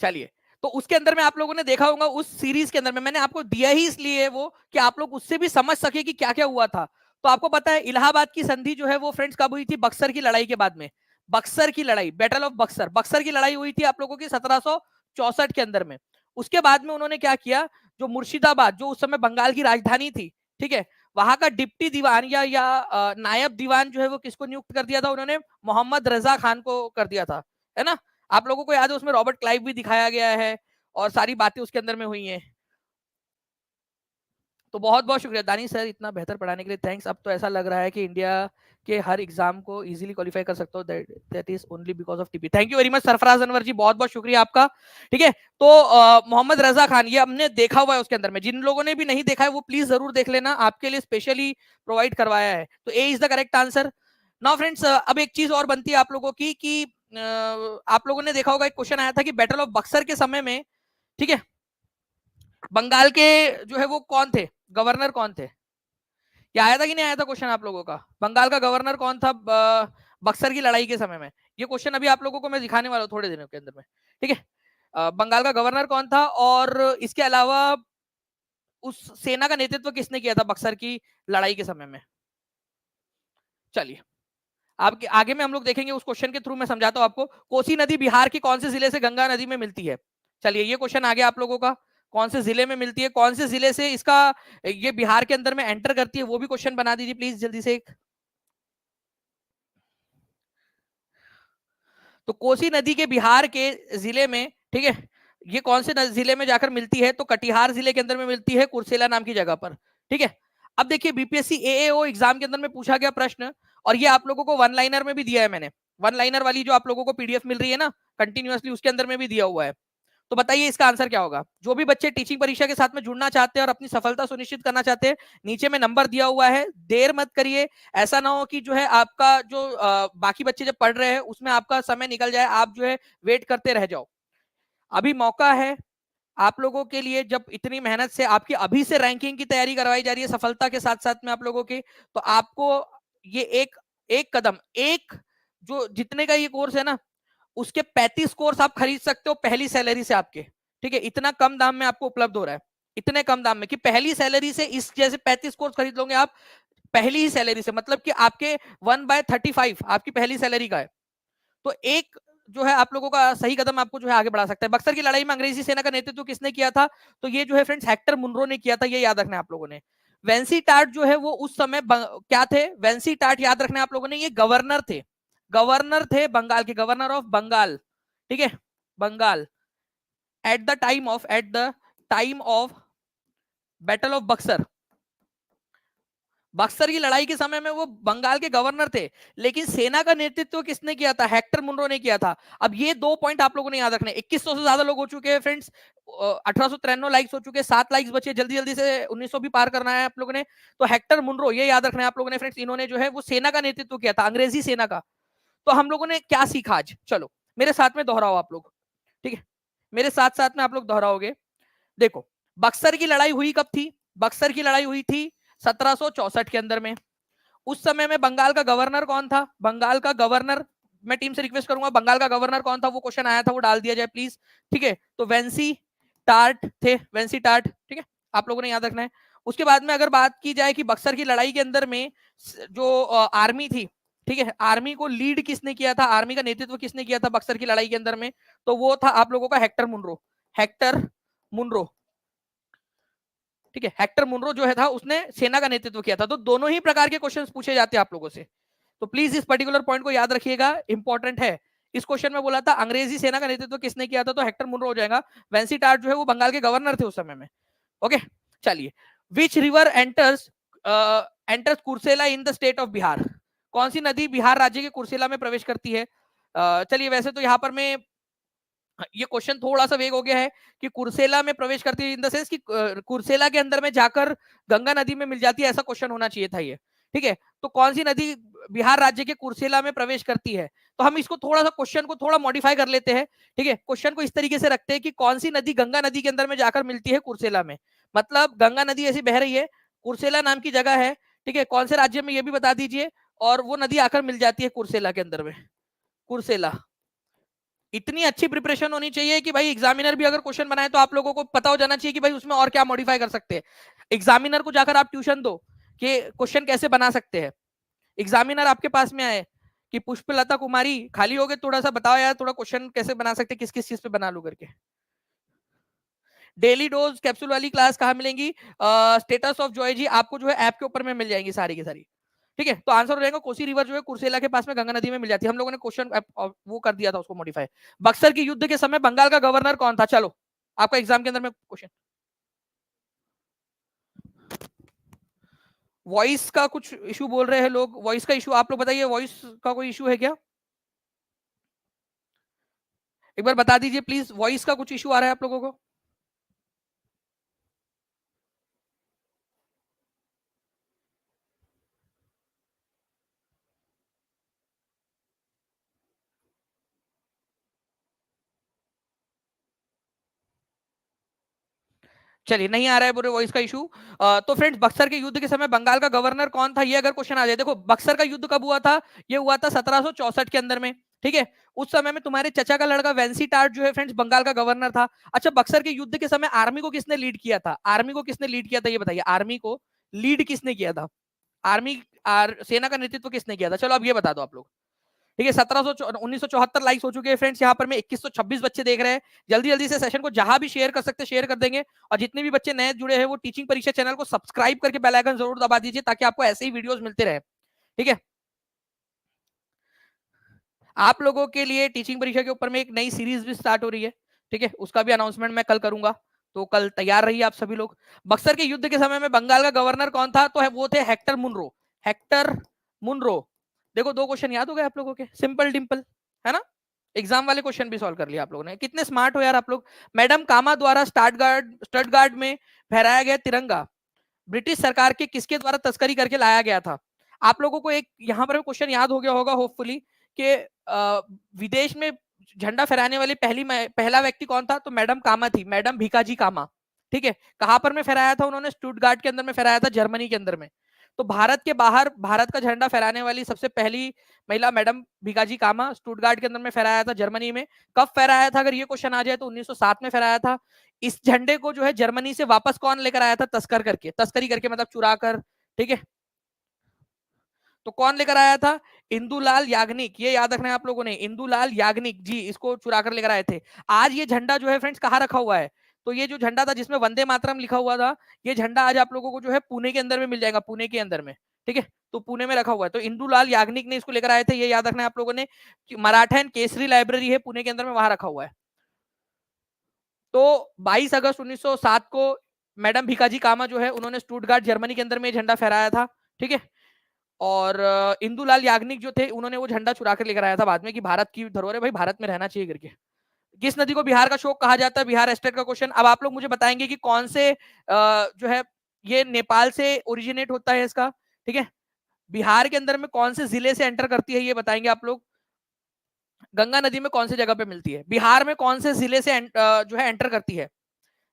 चलिए, तो उसके अंदर में आप लोगों ने देखा होगा, उस सीरीज के अंदर में मैंने आपको दिया ही इसलिए वो कि आप लोग उससे भी समझ सके कि क्या क्या हुआ था। तो आपको पता है इलाहाबाद की संधि जो है वो फ्रेंड्स कब हुई थी? बक्सर की लड़ाई के बाद में। बक्सर की लड़ाई, बैटल ऑफ बक्सर, बक्सर की लड़ाई हुई थी आप लोगों की 1764 के अंदर में। उसके बाद में उन्होंने क्या किया, जो मुर्शिदाबाद, जो उस समय बंगाल की राजधानी थी, ठीक है, वहां का डिप्टी दीवान या नायब दीवान जो है वो किसको नियुक्त कर दिया था? उन्होंने मोहम्मद रजा खान को कर दिया था, है ना। आप लोगों को याद है उसमें रॉबर्ट क्लाइव भी दिखाया गया है और सारी बातें उसके अंदर में हुई हैं। तो बहुत बहुत शुक्रिया दानी सर, इतना बेहतर पढ़ाने के लिए थैंक्स। अब तो ऐसा लग रहा है कि इंडिया के हर एग्जाम को इजीली क्वालिफाई कर सकता हूँ, that is only because of TP. Thank you very much Sarfaraz Anwar ji, बहुत बहुत शुक्रिया आपका, ठीक है। तो मोहम्मद रजा खान, ये हमने देखा हुआ है उसके अंदर में। जिन लोगों ने भी नहीं देखा है वो प्लीज जरूर देख लेना, आपके लिए स्पेशली प्रोवाइड करवाया है। तो A is the correct answer. Now friends, अब एक चीज और बनती है आप लोगों की कि आप लोगों ने देखा होगा, एक क्वेश्चन आया था कि बैटल ऑफ बक्सर के समय में, ठीक है, बंगाल के जो है वो कौन थे, गवर्नर कौन थे? ये आया था कि नहीं आया था क्वेश्चन आप लोगों का? बंगाल का गवर्नर कौन था बक्सर की लड़ाई के समय में? ये क्वेश्चन अभी आप लोगों को मैं दिखाने वाला हूँ थोड़े दिनों के अंदर में, ठीक है। बंगाल का गवर्नर कौन था, और इसके अलावा उस सेना का नेतृत्व किसने किया था बक्सर की लड़ाई के समय में? चलिए, आप आगे में हम लोग देखेंगे, उस क्वेश्चन के थ्रू मैं समझाता हूं आपको। कोसी नदी बिहार की कौन से जिले से गंगा नदी में मिलती है? चलिए, ये क्वेश्चन आ गया आप लोगों का, कौन से जिले में मिलती है, कौन से जिले से इसका ये बिहार के अंदर में एंटर करती है, वो भी क्वेश्चन बना दीजिए प्लीज जल्दी से एक। तो कोसी नदी के बिहार के जिले में, ठीक है, ये कौन से जिले में जाकर मिलती है? तो कटिहार जिले के अंदर में मिलती है, कुर्सेला नाम की जगह पर, ठीक है। अब देखिए बीपीएससी एएओ एग्जाम के अंदर में पूछा गया प्रश्न, और ये आप लोगों को वन लाइनर में भी दिया है मैंने। वन लाइनर वाली जो आप लोगों को पीडीएफ मिल रही है ना कंटिन्यूअसली, उसके अंदर में भी दिया हुआ है। तो बताइए इसका आंसर क्या होगा? जो भी बच्चे टीचिंग परीक्षा के साथ में जुड़ना चाहते हैं और अपनी सफलता सुनिश्चित करना चाहते हैं, नीचे में नंबर दिया हुआ है, देर मत करिए। ऐसा ना हो कि जो है आपका जो बाकी बच्चे जब पढ़ रहे हैं उसमें आपका समय निकल जाए, आप जो है वेट करते रह जाओ। अभी मौका है आप लोगों के लिए, जब इतनी मेहनत से आपकी अभी से रैंकिंग की तैयारी करवाई जा रही है सफलता के साथ साथ में आप लोगों की, तो आपको ये एक एक कदम, एक जो जितने का ये कोर्स है ना, उसके 35 कोर्स आप खरीद सकते हो पहली सैलरी से आपके, ठीक है। इतना कम दाम में आपको उपलब्ध हो रहा है, इतने कम दाम में कि पहली सैलरी से इस जैसे 35 कोर्स खरीद लोगे आप पहली ही सैलरी से, मतलब कि आपके 1/35 आपकी पहली सैलरी का है। तो एक जो है आप लोगों का सही कदम आपको जो है आगे बढ़ा सकता है। बक्सर की लड़ाई में अंग्रेजी सेना का नेतृत्व किसने किया था? तो ये जो है फ्रेंड्स हेक्टर मुनरो ने किया था, ये याद रखना है आप लोगों ने। वेंसी टाट जो है वो उस समय क्या थे? वेंसी टाट याद रखना है आप लोगों ने, ये गवर्नर थे, गवर्नर थे बंगाल के, गवर्नर ऑफ बंगाल, ठीक है, Bengal. At the time of battle of Buxar, Buxar की लड़ाई के समय में वो बंगाल के गवर्नर थे, लेकिन सेना का नेतृत्व किसने किया था? हेक्टर मुनरो ने किया था। अब ये 2 पॉइंट आप लोगों ने याद रखने। 2100 से ज्यादा लोग हो चुके हैं फ्रेंड्स, 1893 लाइक्स हो चुके हैं, 7 लाइक्स बचे, जल्दी जल्दी से 1900 भी पार करना है आप लोगों ने। तो हेक्टर मुनरो, ये याद रखना है आप लोगों ने फ्रेंड्स, इन्होंने जो है वो सेना का नेतृत्व किया था, अंग्रेजी सेना का। तो हम लोगों ने क्या सीखा आज? चलो मेरे साथ में दोहराओ आप लोग, ठीक है, मेरे साथ साथ में आप लोग दोहराओगे। देखो, बक्सर की लड़ाई हुई कब थी? बक्सर की लड़ाई हुई थी 1764 के अंदर में। उस समय में बंगाल का गवर्नर कौन था? बंगाल का गवर्नर, मैं टीम से रिक्वेस्ट करूंगा, बंगाल का गवर्नर कौन था? वो क्वेश्चन आया था, वो डाल दिया जाए प्लीज, ठीक है। तो वेंसी टार्ट थे, वेंसी टार्ट, ठीक है, आप लोगों ने याद रखना है। उसके बाद में अगर बात की जाए कि बक्सर की लड़ाई के अंदर में जो आर्मी थी, ठीक है, आर्मी को लीड किसने किया था, आर्मी का नेतृत्व किसने किया था बक्सर की लड़ाई के अंदर में? तो वो था आप लोगों का हेक्टर मुनरो, हेक्टर मुनरो, ठीक है। हेक्टर मुनरो जो है था, उसने सेना का नेतृत्व किया था। तो दोनों ही प्रकार के क्वेश्चंस पूछे जाते हैं आप लोगों से, तो प्लीज इस पर्टिकुलर पॉइंट को याद रखिएगा, इंपॉर्टेंट है। इस क्वेश्चन में बोला था अंग्रेजी सेना का नेतृत्व किसने किया था, तो हेक्टर मुनरो हो जाएगा। वेंसी टार्ट जो है वो बंगाल के गवर्नर थे उस समय में। ओके, चलिए, which river enters Kursela in the state of Bihar? कौन सी नदी बिहार राज्य के कुर्सेला में प्रवेश करती है? चलिए, वैसे तो यहाँ पर मैं, ये क्वेश्चन थोड़ा सा वेग हो गया है कि कुर्सेला में प्रवेश करती है इन द सेंस कि कुर्सेला के अंदर में जाकर गंगा नदी में मिल जाती है, ऐसा क्वेश्चन होना चाहिए था ये, ठीक है। तो कौन सी नदी बिहार राज्य के कुर्सेला में प्रवेश करती है? तो हम इसको थोड़ा सा, क्वेश्चन को थोड़ा मॉडिफाई कर लेते हैं, ठीक है। क्वेश्चन को इस तरीके से रखते हैं कि कौन सी नदी गंगा नदी के अंदर में जाकर मिलती है कुर्सेला में, मतलब गंगा नदी ऐसी बह रही है, कुर्सेला नाम की जगह है, ठीक है, कौन से राज्य में ये भी बता दीजिए, और वो नदी आकर मिल जाती है कुर्सेला के अंदर में, कुर्सेला। इतनी अच्छी प्रिपरेशन होनी चाहिए कि भाई एग्जामिनर भी अगर क्वेश्चन बनाए तो आप लोगों को पता हो जाना चाहिए कि भाई उसमें और क्या मॉडिफाई कर सकते हैं। एग्जामिनर को जाकर आप ट्यूशन दो कि क्वेश्चन कैसे बना सकते हैं। एग्जामिनर आपके पास में आए कि पुष्पलता कुमारी खाली हो गए, थोड़ा सा बताओ यार, थोड़ा क्वेश्चन कैसे बना सकते, किस किस चीज पे बना लू करके। डेली डोज कैप्सूल वाली क्लास कहाँ मिलेंगी? स्टेटस ऑफ जॉय जी आपको जो है ऐप के ऊपर में मिल जाएंगी सारी की सारी, ठीक है। तो आंसर हो जाएगा कोसी रिवर जो है कुर्सेला के पास में गंगा नदी में मिल जाती है। हम लोगों ने क्वेश्चन वो कर दिया था उसको मॉडिफाई। बक्सर के युद्ध के समय बंगाल का गवर्नर कौन था? चलो आपका एग्जाम के अंदर में क्वेश्चन। वॉइस का कुछ इशू बोल रहे हैं लोग, वॉइस का इशू आप लोग बताइए, वॉइस का कोई इशू है क्या? एक बार बता दीजिए प्लीज, वॉइस का कुछ इशू आ रहा है आप लोगों को? चलिए, नहीं आ रहा है पूरे वॉइस का इशू। तो फ्रेंड्स, बक्सर के युद्ध के समय बंगाल का गवर्नर कौन था, ये अगर क्वेश्चन आ जाए। देखो, बक्सर का युद्ध कब हुआ था? ये हुआ था 1764 के अंदर में, ठीक है। उस समय में तुम्हारे चचा का लड़का वेंसी टार्ट जो है फ्रेंड्स बंगाल का गवर्नर था। अच्छा, बक्सर के युद्ध के समय आर्मी को किसने लीड किया था? आर्मी को किसने लीड किया था ये बताइए, आर्मी को लीड किसने किया था? आर्मी सेना का नेतृत्व किसने किया था? चलो अब ये बता दो आप लोग, ठीक है। 1974 लाइक्स हो चुके हैं फ्रेंड्स, यहाँ पर मैं 2126 बच्चे देख रहे हैं। जल्दी जल्दी से सेशन को जहां भी शेयर कर सकते शेयर कर देंगे, और जितने भी बच्चे नए जुड़े हैं वो टीचिंग परीक्षा चैनल को सब्सक्राइब करके बेल आइकन जरूर दबा दीजिए, ताकि आपको ऐसे ही वीडियोस मिलते रहे, ठीक है। आप लोगों के लिए टीचिंग परीक्षा के ऊपर में एक नई सीरीज भी स्टार्ट हो रही है, ठीक है, उसका भी अनाउंसमेंट मैं कल करूंगा, तो कल तैयार रहिए आप सभी लोग। बक्सर के युद्ध के समय में बंगाल का गवर्नर कौन था? तो है वो थे हेक्टर मुनरो, हेक्टर मुनरो। देखो, 2 क्वेश्चन याद हो गए आप लोगों के, सिंपल डिंपल, है ना। एग्जाम वाले क्वेश्चन भी सॉल्व कर लिया आप लोगों ने, कितने स्मार्ट हो यार आप लोग। मैडम कामा द्वारा स्टडगार्ड में फहराया गया तिरंगा ब्रिटिश सरकार के किसके द्वारा तस्करी करके लाया गया था? आप लोगों को एक यहाँ पर क्वेश्चन याद हो गया होगा होपफुली, कि विदेश में झंडा फहराने वाली पहला व्यक्ति कौन था? तो मैडम कामा थी, मैडम भिकाजी कामा, ठीक है। कहां पर में फहराया था उन्होंने? स्टुटगार्ट के अंदर में फहराया था, जर्मनी के अंदर में। तो भारत के बाहर भारत का झंडा फहराने वाली सबसे पहली महिला मैडम भिकाजी कामा, स्टुटगार्ट के अंदर में फहराया था, जर्मनी में। कब फहराया था अगर ये क्वेश्चन आ जाए तो 1907 में फहराया था। इस झंडे को जो है जर्मनी से वापस कौन लेकर आया था? तस्करी करके मतलब चुरा कर, ठीक है। तो कौन लेकर आया था? इंदुलाल याग्निक, ये याद रखना है आप लोगों ने, इंदुलाल याग्निक जी इसको चुरा कर लेकर आए थे। आज ये झंडा जो है फ्रेंड्स कहाँ रखा हुआ है? तो ये जो झंडा था जिसमें वंदे मातरम लिखा हुआ था, ये झंडा आज आप लोगों को जो है पुणे के अंदर में मिल जाएगा, पुणे के अंदर में, ठीक है। तो पुणे में रखा हुआ है, तो इंदुलाल याग्निक ने इसको लेकर आए थे, ये याद रखना है आप लोगों ने। मराठा एंड केसरी लाइब्रेरी है पुणे के अंदर में, वहां रखा हुआ है। तो 22 अगस्त 1907 को मैडम भिकाजी कामा जो है उन्होंने स्टुटगार्ट जर्मनी के अंदर में झंडा फहराया था, ठीक है। और इंदुलाल याग्निक जो थे उन्होंने वो झंडा चुरा कर लेकर आया था बाद में कि भारत की धरोहर है भाई, भारत में रहना चाहिए करके। किस नदी को बिहार का शोक कहा जाता है? बिहार स्टेट का क्वेश्चन। अब आप लोग मुझे बताएंगे कि कौन से जो है ये नेपाल से ओरिजिनेट होता है इसका, ठीक है। बिहार के अंदर में कौन से जिले से एंटर करती है ये बताएंगे आप लोग। गंगा नदी में कौन से जगह पे मिलती है? बिहार में कौन से जिले से जो है एंटर करती है?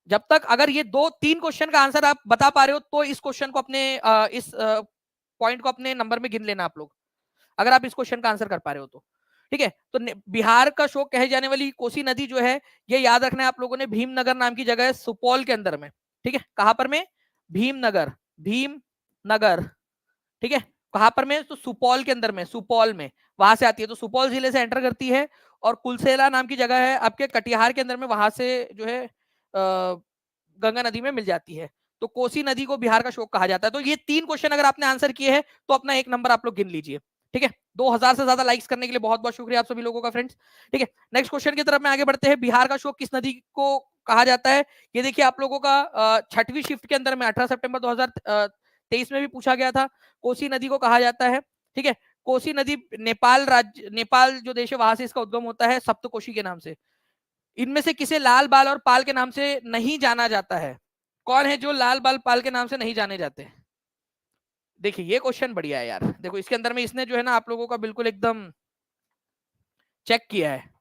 जब तक अगर ये 2-3 क्वेश्चन का आंसर आप बता पा रहे हो तो इस क्वेश्चन को अपने इस पॉइंट को अपने नंबर में गिन लेना आप लोग, अगर आप इस क्वेश्चन का आंसर कर पा रहे हो तो, ठीक है। तो बिहार का शोक कहे जाने वाली कोसी नदी जो है ये याद रखना है आप लोगों ने, भीमनगर नाम की जगह है सुपौल के अंदर में, ठीक है। कहां पर में? भीमनगर, भीमनगर, ठीक है। कहां पर में? तो सुपौल के अंदर में, सुपौल में, वहां से आती है। तो सुपौल जिले से एंटर करती है और कुलसेला नाम की जगह है आपके कटिहार के अंदर में, वहां से जो है गंगा नदी में मिल जाती है। तो कोसी नदी को बिहार का शोक कहा जाता है। तो ये 3 क्वेश्चन अगर आपने आंसर किए हैं तो अपना 1 नंबर आप लोग गिन लीजिए, ठीक है। 2000 से ज्यादा लाइक्स करने के लिए बहुत बहुत शुक्रिया आप सभी लोगों का फ्रेंड्स, ठीक है। नेक्स्ट क्वेश्चन की तरफ में आगे बढ़ते हैं। बिहार का शोक किस नदी को कहा जाता है? ये देखिए आप लोगों का 6वीं शिफ्ट के अंदर में 18 सितंबर 2023 में भी पूछा गया था। कोसी नदी को कहा जाता है, ठीक है। कोसी नदी नेपाल राज्य, नेपाल जो देश है वहां से इसका उद्गम होता है सप्तकोशी के नाम से। इनमें से किसे लाल बाल और पाल के नाम से नहीं जाना जाता है? कौन है जो लाल बाल पाल के नाम से नहीं जाने जाते? देखिए ये क्वेश्चन बढ़िया है यार। देखो इसके अंदर में इसने जो है ना आप लोगों का बिल्कुल एकदम चेक किया है।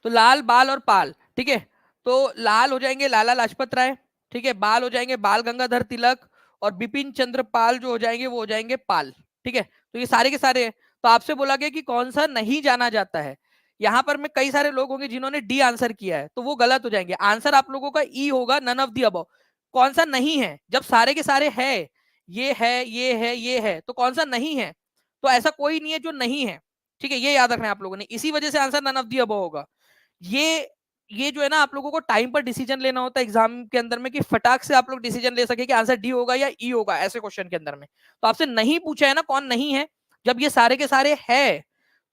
तो लाल बाल और पाल, ठीक है। तो लाल हो जाएंगे लाला लाजपत राय, ठीक है। बाल हो जाएंगे बाल गंगाधर तिलक, और बिपिन चंद्र पाल जो हो जाएंगे वो हो जाएंगे पाल, ठीक है। तो ये सारे के सारे। तो आपसे बोला गया कि कौन सा नहीं जाना जाता है। यहां पर में कई सारे लोग होंगे जिन्होंने डी आंसर किया है तो वो गलत हो जाएंगे। आंसर आप लोगों का ई होगा, नन ऑफ दी अबव। कौन सा नहीं है? जब सारे के सारे है, ये है, ये है, ये है, तो कौन सा नहीं है? तो ऐसा कोई नहीं है जो नहीं है, ठीक है। ये याद रखना है आप लोगों ने, इसी वजह से answer none of the above होगा। ये ये जो है ना आप लोगों को टाइम पर डिसीजन लेना होता है एग्जाम के अंदर में कि फटाक से आप लोग डिसीजन ले सके कि आंसर डी होगा या ई होगा ऐसे क्वेश्चन के अंदर में। तो आपसे नहीं पूछा है ना कौन नहीं है, जब ये सारे के सारे है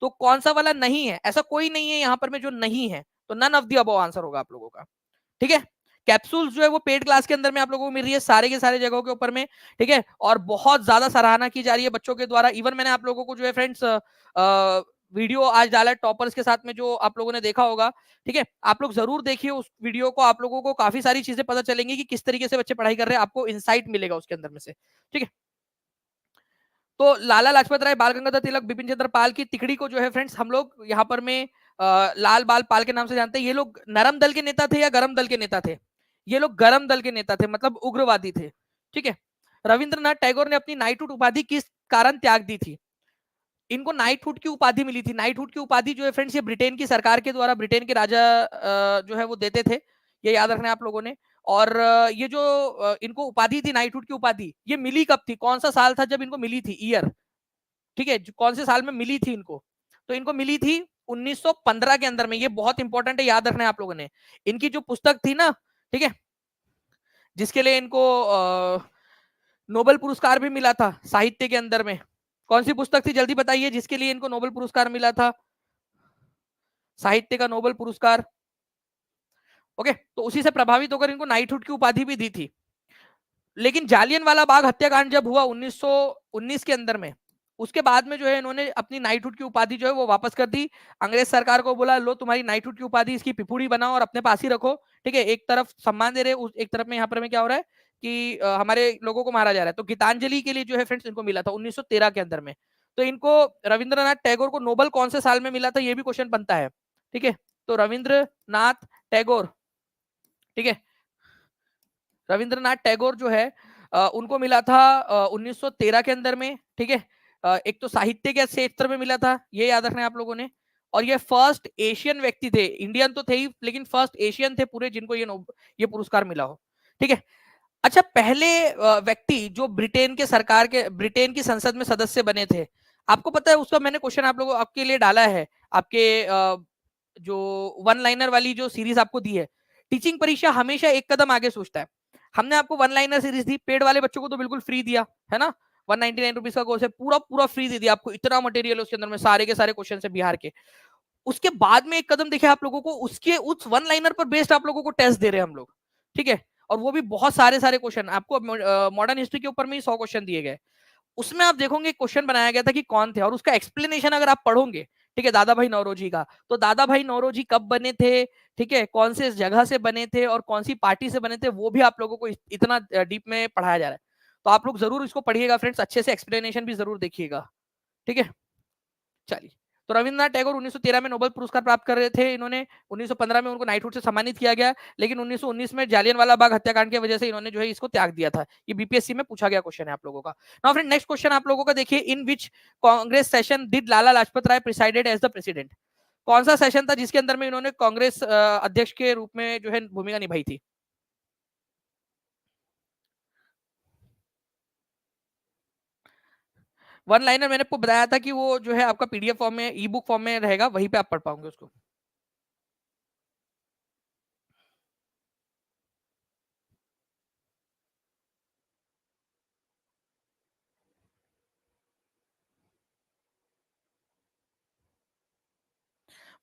तो कौन सा वाला नहीं है? ऐसा कोई नहीं है यहाँ पर में जो नहीं है, तो none of the above answer होगा आप लोगों का, ठीक है। कैप्सूल्स जो है वो पेड क्लास के अंदर में आप लोगों को मिल रही है सारे के सारे जगहों के ऊपर में, ठीक है। और बहुत ज्यादा सराहना की जा रही है बच्चों के द्वारा। इवन मैंने आप लोगों को जो है फ्रेंड्स वीडियो आज डाला है टॉपर्स के साथ में, जो आप लोगों ने देखा होगा, ठीक है। आप लोग जरूर देखिए उस वीडियो को, आप लोगों को काफी सारी चीजें पता चलेंगी कि किस तरीके से बच्चे पढ़ाई कर रहे हैं, आपको इंसाइट मिलेगा उसके अंदर में से, ठीक है। तो लाला लाजपत राय, बाल गंगाधर तिलक, बिपिन चंद्र पाल की तिकड़ी को जो है फ्रेंड्स हम लोग यहाँ पर में लाल बाल पाल के नाम से जानते हैं। ये लोग नरम दल के नेता थे या गरम दल के नेता थे? ये लोग गरम दल के नेता थे, मतलब उग्रवादी थे, ठीक है। रविंद्रनाथ टैगोर ने अपनी नाइटहुड उपाधि किस कारण त्याग दी थी? इनको नाइटहुड की उपाधि मिली थी। नाइटहुड की उपाधि जो है फ्रेंड्स ये ब्रिटेन की सरकार के द्वारा, ब्रिटेन के राजा जो है वो देते थे, ये याद रखना है आप लोगों ने। और ये जो इनको उपाधि थी नाइटहुड की उपाधि, ये मिली कब थी? कौन सा साल था जब इनको मिली थी? ईयर, ठीक है। कौन से साल में मिली थी इनको? तो इनको मिली थी 1915 के अंदर में। ये बहुत इंपॉर्टेंट है, याद रखना है आप लोगों ने। इनकी जो पुस्तक थी ना, ठीक है, जिसके लिए इनको नोबेल पुरस्कार भी मिला था साहित्य के अंदर में, कौन सी पुस्तक थी जल्दी बताइए जिसके लिए इनको नोबेल पुरस्कार मिला था, साहित्य का नोबेल पुरस्कार? ओके, तो उसी से प्रभावित होकर इनको नाइटहुड की उपाधि भी दी थी। लेकिन जालियनवाला बाग हत्याकांड जब हुआ 1919 के अंदर में, उसके बाद में जो है इन्होंने अपनी नाइटहुड की उपाधि जो है वो वापस कर दी। अंग्रेज सरकार को बोला लो तुम्हारी नाइटहुड की उपाधि इसकी पिपुड़ी बनाओ और अपने पास ही रखो, ठीक है। एक तरफ सम्मान दे रहे, एक तरफ में यहाँ पर में क्या हो रहा है कि हमारे लोगों को मारा जा रहा है। तो गीतांजलि के लिए जो है फ्रेंड्स इनको मिला था 1913 के अंदर में। तो इनको रविंद्रनाथ टैगोर को नोबेल कौन से साल में मिला था ये भी क्वेश्चन बनता है, ठीक है। तो रविंद्रनाथ टैगोर, ठीक है, रविंद्रनाथ टैगोर जो है उनको मिला था 1913 के अंदर में, ठीक है। एक तो साहित्य के क्षेत्र में मिला था, ये याद रखना है आप लोगों ने। और ये फर्स्ट एशियन व्यक्ति थे, इंडियन तो थे ही लेकिन फर्स्ट एशियन थे पूरे जिनको ये पुरस्कार मिला हो। ठीक है। अच्छा, पहले व्यक्ति जो ब्रिटेन की संसद में सदस्य बने थे, आपको पता है उसका मैंने क्वेश्चन आप लोगों आपके लिए डाला है, आपके जो वन लाइनर वाली जो सीरीज आपको दी है। टीचिंग परीक्षा हमेशा एक कदम आगे सोचता है। हमने आपको वन लाइनर सीरीज दी, पेड वाले बच्चों को तो बिल्कुल फ्री दिया है ना, 199 रुपीज का कोर्स है, पूरा पूरा फ्री दे दिया आपको, इतना मटेरियल उसके अंदर में, सारे के सारे क्वेश्चन है बिहार के। उसके बाद में एक कदम देखे आप लोगों को, उसके उस वन लाइनर पर बेस्ड आप लोगों को टेस्ट दे रहे हैं हम लोग। ठीक है, और वो भी बहुत सारे सारे क्वेश्चन आपको, मॉडर्न हिस्ट्री के ऊपर में ही 100 क्वेश्चन दिए गए। उसमें आप देखोगे क्वेश्चन बनाया गया था कि कौन थे, और उसका एक्सप्लेनेशन अगर आप पढ़ोगे, ठीक है, दादा भाई नौरोजी का, तो दादा भाई नौरोजी कब बने थे, ठीक है, कौन से जगह से बने थे और कौन सी पार्टी से बने थे, वो भी आप लोगों को इतना डीप में पढ़ाया जा रहा है। तो आप लोग जरूर इसको पढ़िएगा फ्रेंड्स, अच्छे से एक्सप्लेनेशन भी जरूर देखिएगा। ठीक है, चलिए। तो रविंद्रनाथ टैगोर 1913 में नोबेल पुरस्कार प्राप्त कर रहे थे इन्होंने, 1915 में उनको नाइटहुड से सम्मानित किया गया, लेकिन 1919 में जालियनवाला बाग हत्याकांड की वजह से इन्होंने जो है इसको त्याग दिया था। ये बीपीएससी में पूछा गया क्वेश्चन है आप लोगों का। नाउ फ्रेंड, नेक्स्ट क्वेश्चन आप लोगों का देखिए, in which Congress session did Lala Lajpat Rai presided as the president? कौन सा सेशन था जिसके अंदर में इन्होंने कांग्रेस अध्यक्ष के रूप में जो है भूमिका निभाई थी? वन लाइनर मैंने आपको बताया था कि वो जो है आपका पीडीएफ फॉर्म में, ई बुक फॉर्म में रहेगा, वहीं पे आप पढ़ पाओगे उसको।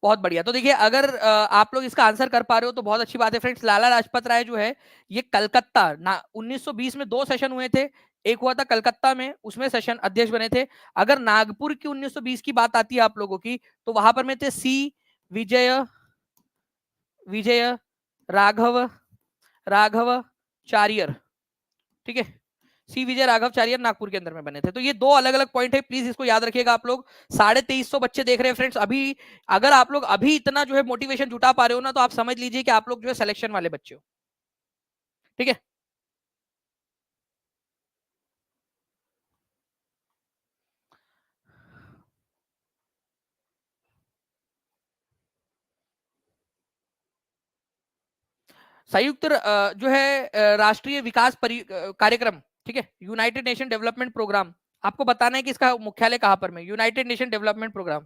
बहुत बढ़िया। तो देखिए, अगर आप लोग इसका आंसर कर पा रहे हो तो बहुत अच्छी बात है फ्रेंड्स। लाला लाजपत राय जो है, ये कलकत्ता ना 1920 में दो सेशन हुए थे, एक हुआ था कलकत्ता में, उसमें सेशन अध्यक्ष बने थे। अगर नागपुर की 1920 की बात आती है आप लोगों की, तो वहां पर में थे सी विजय विजय राघव राघव चारियर। ठीक है, सी विजय राघव चारियर नागपुर के अंदर में बने थे। तो ये दो अलग अलग पॉइंट है, प्लीज इसको याद रखिएगा आप लोग। 2350 बच्चे देख रहे हैं फ्रेंड्स अभी। अगर आप लोग अभी इतना जो है मोटिवेशन जुटा पा रहे हो ना, तो आप समझ लीजिए कि आप लोग जो है सिलेक्शन वाले बच्चे हो। ठीक है, संयुक्त जो है राष्ट्रीय विकास कार्यक्रम, ठीक है, यूनाइटेड नेशन डेवलपमेंट प्रोग्राम, आपको बताना है कि इसका मुख्यालय कहां पर में, United Nation Development Programme.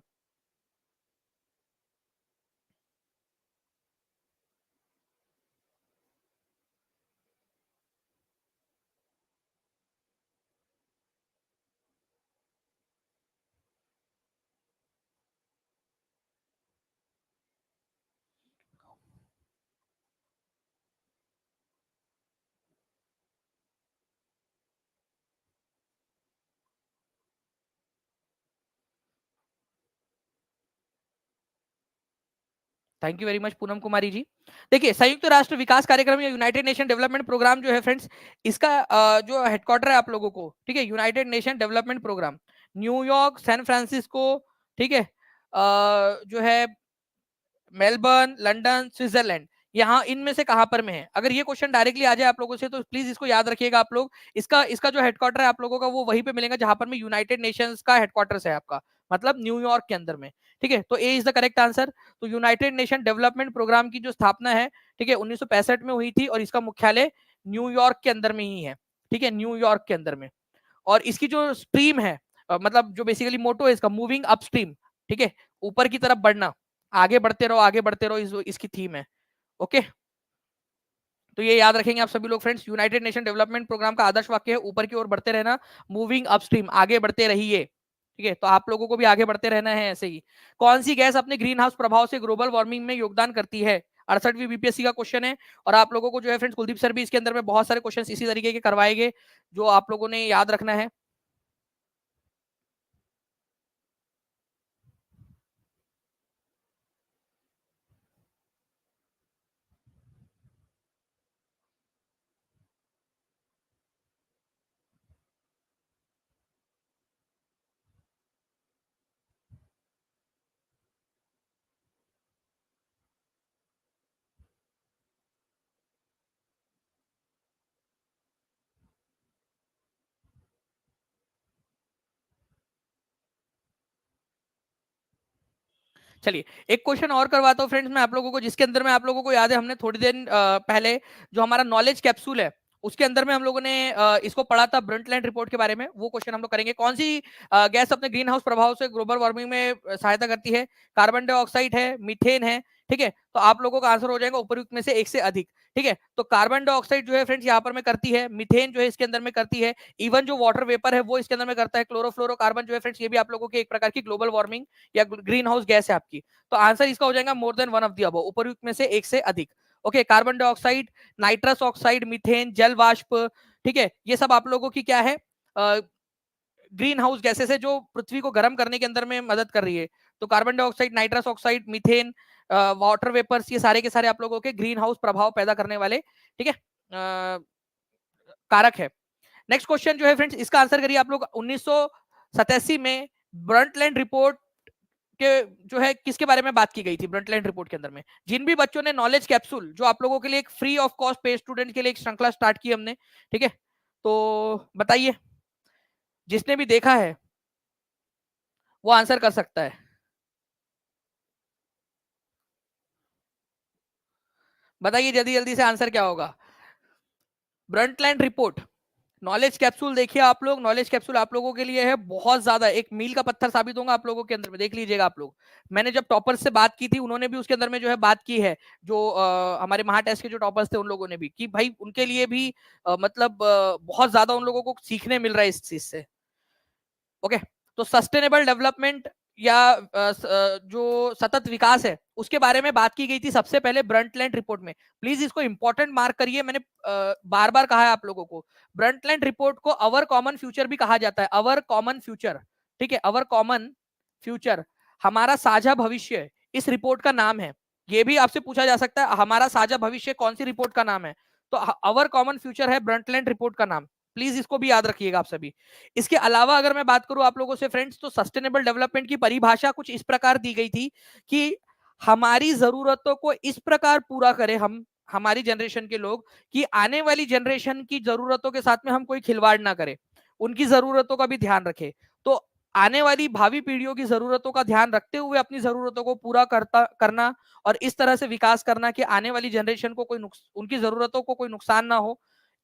Thank you very much Poonam Kumari ji. देखिए, संयुक्त राष्ट्र विकास कार्यक्रम या यूनाइटेड नेशन डेवलपमेंट प्रोग्राम जो है फ्रेंड्स, इसका जो हेडक्वार्टर है आप लोगों को, ठीक है, United Nation Development Programme, New York, San Francisco, ठीक है, जो है मेलबर्न, लंदन, स्विट्जरलैंड, यहाँ इनमें से कहां पर में है? अगर ये क्वेश्चन डायरेक्टली आ जाए आप लोगों से, तो प्लीज इसको याद रखिएगा आप लोग। इसका इसका जो हेडक्वार्टर है आप लोगों का, वो वहीं पे मिलेगा जहां पर में यूनाइटेड नेशंस का हेडक्वार्टर है आपका, मतलब न्यूयॉर्क के अंदर में। ठीक है, तो A is the correct answer. तो यूनाइटेड नेशन डेवलपमेंट प्रोग्राम की जो स्थापना है, ठीक है, 1965 में हुई थी, और इसका मुख्यालय न्यूयॉर्क के अंदर में ही है। ठीक है, न्यूयॉर्क के अंदर में। और इसकी जो स्ट्रीम है, मतलब जो बेसिकली मोटो है इसका, मूविंग अपस्ट्रीम, ठीक है, ऊपर की तरफ बढ़ना, आगे बढ़ते रहो आगे बढ़ते रहो, इसकी थीम है। ओके, तो ये याद रखेंगे आप सभी लोग friends. United Nation Development Programme का आदर्श वाक्य है, ऊपर की ओर बढ़ते रहना, मूविंग अपस्ट्रीम, आगे बढ़ते रहिए। ठीक है, तो आप लोगों को भी आगे बढ़ते रहना है ऐसे ही। कौन सी गैस अपने ग्रीन हाउस प्रभाव से ग्लोबल वार्मिंग में योगदान करती है? 68वीं बीपीएससी का क्वेश्चन है। और आप लोगों को जो है फ्रेंड्स, कुलदीप सर भी इसके अंदर में बहुत सारे क्वेश्चन इसी तरीके के करवाएंगे, जो आप लोगों ने याद रखना है। चलिए एक क्वेश्चन और करवाता हूँ फ्रेंड्स मैं आप लोगों को, जिसके अंदर में आप लोगों को याद है हमने थोड़ी देर पहले जो हमारा नॉलेज कैप्सूल है उसके अंदर में हम लोगों ने इसको पढ़ा था ब्रंटलैंड रिपोर्ट के बारे में। वो क्वेश्चन हम लोग करेंगे, कौन सी गैस अपने ग्रीन हाउस प्रभाव से ग्लोबल वार्मिंग में सहायता करती है? कार्बन डाइऑक्साइड है, मीथेन है, ठीक है। तो आप लोगों का आंसर हो जाएगा उपयुक्त में से एक से अधिक, ठीक है। तो कार्बन डाइऑक्साइड जो है फ्रेंड्स यहाँ पर में करती है, मीथेन जो है इसके अंदर में करती है, इवन जो वाटर वेपर है वो इसके अंदर में करता है, क्लोरोफ्लोरोकार्बन जो है फ्रेंड्स ये भी आप लोगों की एक प्रकार की ग्लोबल वार्मिंग या ग्रीन हाउस गैस है आपकी। तो आंसर इसका हो जाएगा more than one of the above, उपयुक्त में से एक से अधिक। Okay, carbon dioxide, nitrous oxide, methane, जल वाष्प, ठीक है, ये सब आप लोगों की क्या है, ग्रीन हाउस गैसेस है जो पृथ्वी को गर्म करने के अंदर में मदद कर रही है। तो carbon dioxide, nitrous oxide, methane, water vapours, ये सारे के सारे आप लोगों के ग्रीन हाउस प्रभाव पैदा करने वाले, ठीक है, कारक है। नेक्स्ट क्वेश्चन जो है फ्रेंड्स इसका आंसर करिए आप लोग। 1987 में ब्रंटलैंड रिपोर्ट के जो है किसके बारे में बात की गई थी? ब्रंटलैंड रिपोर्ट के अंदर में जिन भी बच्चों ने नॉलेज कैप्सूल जो आप लोगों के लिए एक फ्री ऑफ कॉस्ट पे स्टूडेंट के लिए एक श्रृंखला स्टार्ट की हमने, ठीक है, तो बताइए जिसने भी देखा है वो आंसर कर सकता है। बताइए जल्दी जल्दी से आंसर क्या होगा। ब्रंटलैंड रिपोर्ट नॉलेज कैप्सूल देखिए आप लोग, नॉलेज कैप्सूल आप लोगों के लिए है बहुत ज्यादा एक मील का पत्थर साबित होगा आप लोगों के अंदर में, देख लीजिएगा आप लोग। मैंने जब टॉपर्स से बात की थी उन्होंने भी उसके अंदर में जो है बात की है, जो हमारे महा टेस्ट के जो टॉपर्स थे उन लोगों ने भी, कि भाई उनके लिए भी मतलब बहुत ज्यादा उन लोगों को सीखने मिल रहा है इस चीज से। ओके, तो सस्टेनेबल डेवलपमेंट या जो सतत विकास है उसके बारे में बात की गई थी सबसे पहले ब्रंटलैंड रिपोर्ट में। प्लीज इसको इंपॉर्टेंट मार्क करिए, मैंने बार बार कहा है आप लोगों को, ब्रंटलैंड रिपोर्ट को अवर कॉमन फ्यूचर भी कहा जाता है, अवर कॉमन फ्यूचर, ठीक है, अवर कॉमन फ्यूचर, हमारा साझा भविष्य इस रिपोर्ट का नाम है। ये भी आपसे पूछा जा सकता है हमारा साझा भविष्य कौन सी रिपोर्ट का नाम है, तो अवर कॉमन फ्यूचर है ब्रंटलैंड रिपोर्ट का नाम। प्लीज इसको भी याद रखिएगा आप सभी। इसके अलावा अगर मैं बात करूं आप लोगों से फ्रेंड्स, तो सस्टेनेबल डेवलपमेंट की परिभाषा कुछ इस प्रकार दी गई थी कि हमारी जरूरतों को इस प्रकार पूरा करें हम, हमारी जनरेशन के लोग, कि आने वाली जनरेशन की जरूरतों के साथ में हम कोई खिलवाड़ ना करें, उनकी जरूरतों का भी ध्यान रखें। तो आने वाली भावी पीढ़ियों की जरूरतों का ध्यान रखते हुए अपनी जरूरतों को पूरा करना और इस तरह से विकास करना कि आने वाली जनरेशन को कोई उनकी जरूरतों को कोई नुकसान ना हो,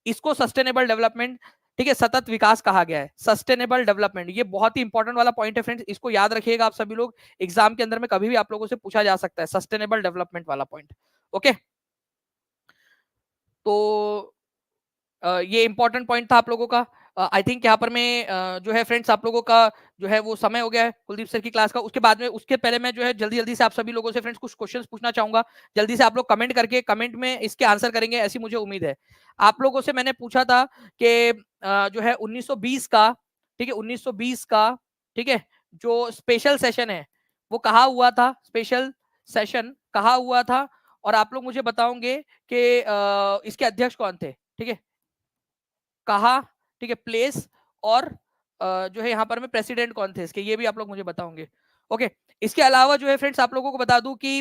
इसको सस्टेनेबल डेवलपमेंट, ठीक है, सतत विकास कहा गया है। सस्टेनेबल डेवलपमेंट ये बहुत ही इंपॉर्टेंट वाला पॉइंट है फ्रेंड्स, इसको याद रखिएगा आप सभी लोग, एग्जाम के अंदर में कभी भी आप लोगों से पूछा जा सकता है सस्टेनेबल डेवलपमेंट वाला पॉइंट। ओके, तो ये इंपॉर्टेंट पॉइंट था आप लोगों का। आई थिंक यहाँ पर मैं जो है फ्रेंड्स आप लोगों का जो है वो समय हो गया है कुलदीप सर की क्लास का। उसके बाद में उसके पहले मैं जो है जल्दी जल्दी से आप सभी लोगों से फ्रेंड्स कुछ क्वेश्चंस पूछना चाहूंगा। जल्दी से आप लोग कमेंट करके कमेंट में इसके आंसर करेंगे ऐसी मुझे उम्मीद है। आप लोगों से मैंने पूछा था कि जो है 1920 का, ठीक है, 1920 का, ठीक है, जो स्पेशल सेशन है वो कहाँ हुआ था, स्पेशल सेशन कहाँ हुआ था, और आप लोग मुझे बताओगे कि इसके अध्यक्ष कौन थे, ठीक है, कहा, ठीक है, प्लेस, और जो है यहाँ पर में प्रेसिडेंट कौन थे इसके, ये भी आप लोग मुझे बताओगे। ओके, इसके अलावा जो है फ्रेंड्स आप लोगों को बता दूं कि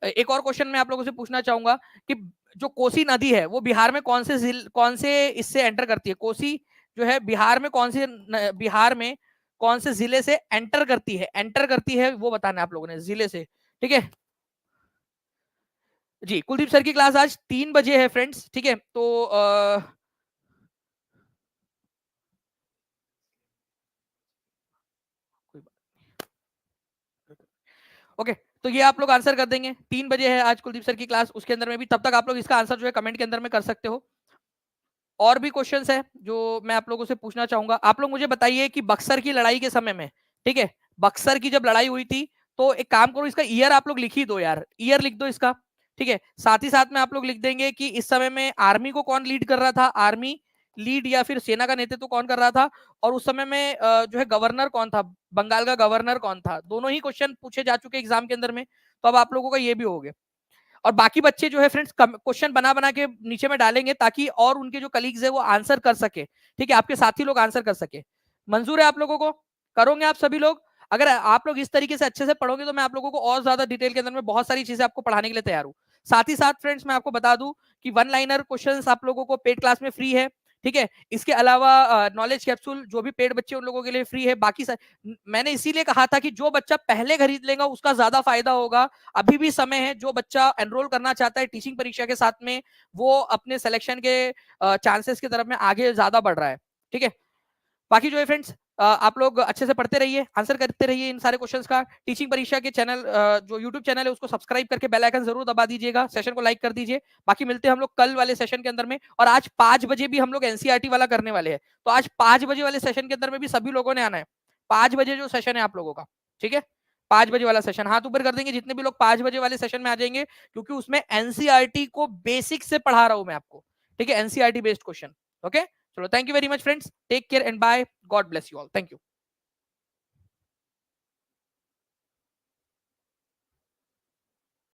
एक और क्वेश्चन मैं आप लोगों से पूछना चाहूंगा कि जो कोसी नदी है वो बिहार में कौन से इससे एंटर करती है, कोसी जो है बिहार में बिहार में कौन से जिले से एंटर करती है वो बताना है आप लोगों ने, जिले से, ठीक है जी। कुलदीप सर की क्लास आज 3 बजे है फ्रेंड्स, ठीक है, तो ओके, तो ये आप लोग आंसर कर देंगे। 3 बजे है आज कुलदीप सर की क्लास, उसके अंदर में भी, तब तक आप लोग इसका आंसर जो है कमेंट के अंदर में कर सकते हो। और भी क्वेश्चंस है जो मैं आप लोगों से पूछना चाहूंगा। आप लोग मुझे बताइए कि बक्सर की लड़ाई के समय में, ठीक है, बक्सर की जब लड़ाई हुई थी, तो एक काम करो इसका ईयर आप लोग लिख ही दो यार, ईयर लिख दो इसका, ठीक है। साथ ही साथ में आप लोग लिख देंगे कि इस समय में आर्मी को कौन लीड कर रहा था, आर्मी लीड या फिर सेना का नेतृत्व कौन कर रहा था, और उस समय में जो है गवर्नर कौन था, बंगाल का गवर्नर कौन था। दोनों ही क्वेश्चन पूछे जा चुके एग्जाम के अंदर में, तो अब आप लोगों का ये भी हो गया। और बाकी बच्चे जो है फ्रेंड्स क्वेश्चन बना बना के नीचे में डालेंगे ताकि और उनके जो कलीग्स है वो आंसर कर सके, ठीक है, आपके साथी लोग आंसर कर सके। मंजूर है आप लोगों को? करोगे आप सभी लोग? अगर आप लोग इस तरीके से अच्छे से पढ़ोगे तो मैं आप लोगों को और ज्यादा डिटेल के अंदर में बहुत सारी चीजें आपको पढ़ाने के लिए तैयार हूँ। साथ ही साथ फ्रेंड्स मैं आपको बता दूं कि वन लाइनर क्वेश्चन आप लोगों को पेड क्लास में फ्री है, ठीक है। इसके अलावा नॉलेज कैप्सूल जो भी पेड बच्चे उन लोगों के लिए फ्री है। बाकी मैंने इसीलिए कहा था कि जो बच्चा पहले खरीद लेगा उसका ज्यादा फायदा होगा। अभी भी समय है, जो बच्चा एनरोल करना चाहता है टीचिंग परीक्षा के साथ में, वो अपने सिलेक्शन के चांसेस की तरफ में आगे ज्यादा बढ़ रहा है। ठीक है। बाकी जो है फ्रेंड्स, आप लोग अच्छे से पढ़ते रहिए, आंसर करते रहिए इन सारे क्वेश्चंस का। टीचिंग परीक्षा के चैनल, जो यूट्यूब चैनल है उसको सब्सक्राइब करके बेल आइकन जरूर दबा दीजिएगा, सेशन को लाइक कर दीजिए। बाकी मिलते हैं हम लोग कल वाले सेशन के अंदर में। और आज 5 बजे भी हम लोग एनसीईआरटी वाला करने वाले हैं, तो आज 5 बजे वाले सेशन के अंदर में भी सभी लोगों ने आना है। 5 बजे जो सेशन है आप लोगों का, ठीक है, 5 बजे वाला सेशन हाथ ऊपर कर देंगे जितने भी लोग 5 बजे वाले सेशन में आ जाएंगे, क्योंकि उसमें एनसीईआरटी को बेसिक से पढ़ा रहा हूं मैं आपको। ठीक है, एनसीईआरटी बेस्ड क्वेश्चन। ओके, चलो, thank you very much friends, take care and bye, God bless you all, thank you.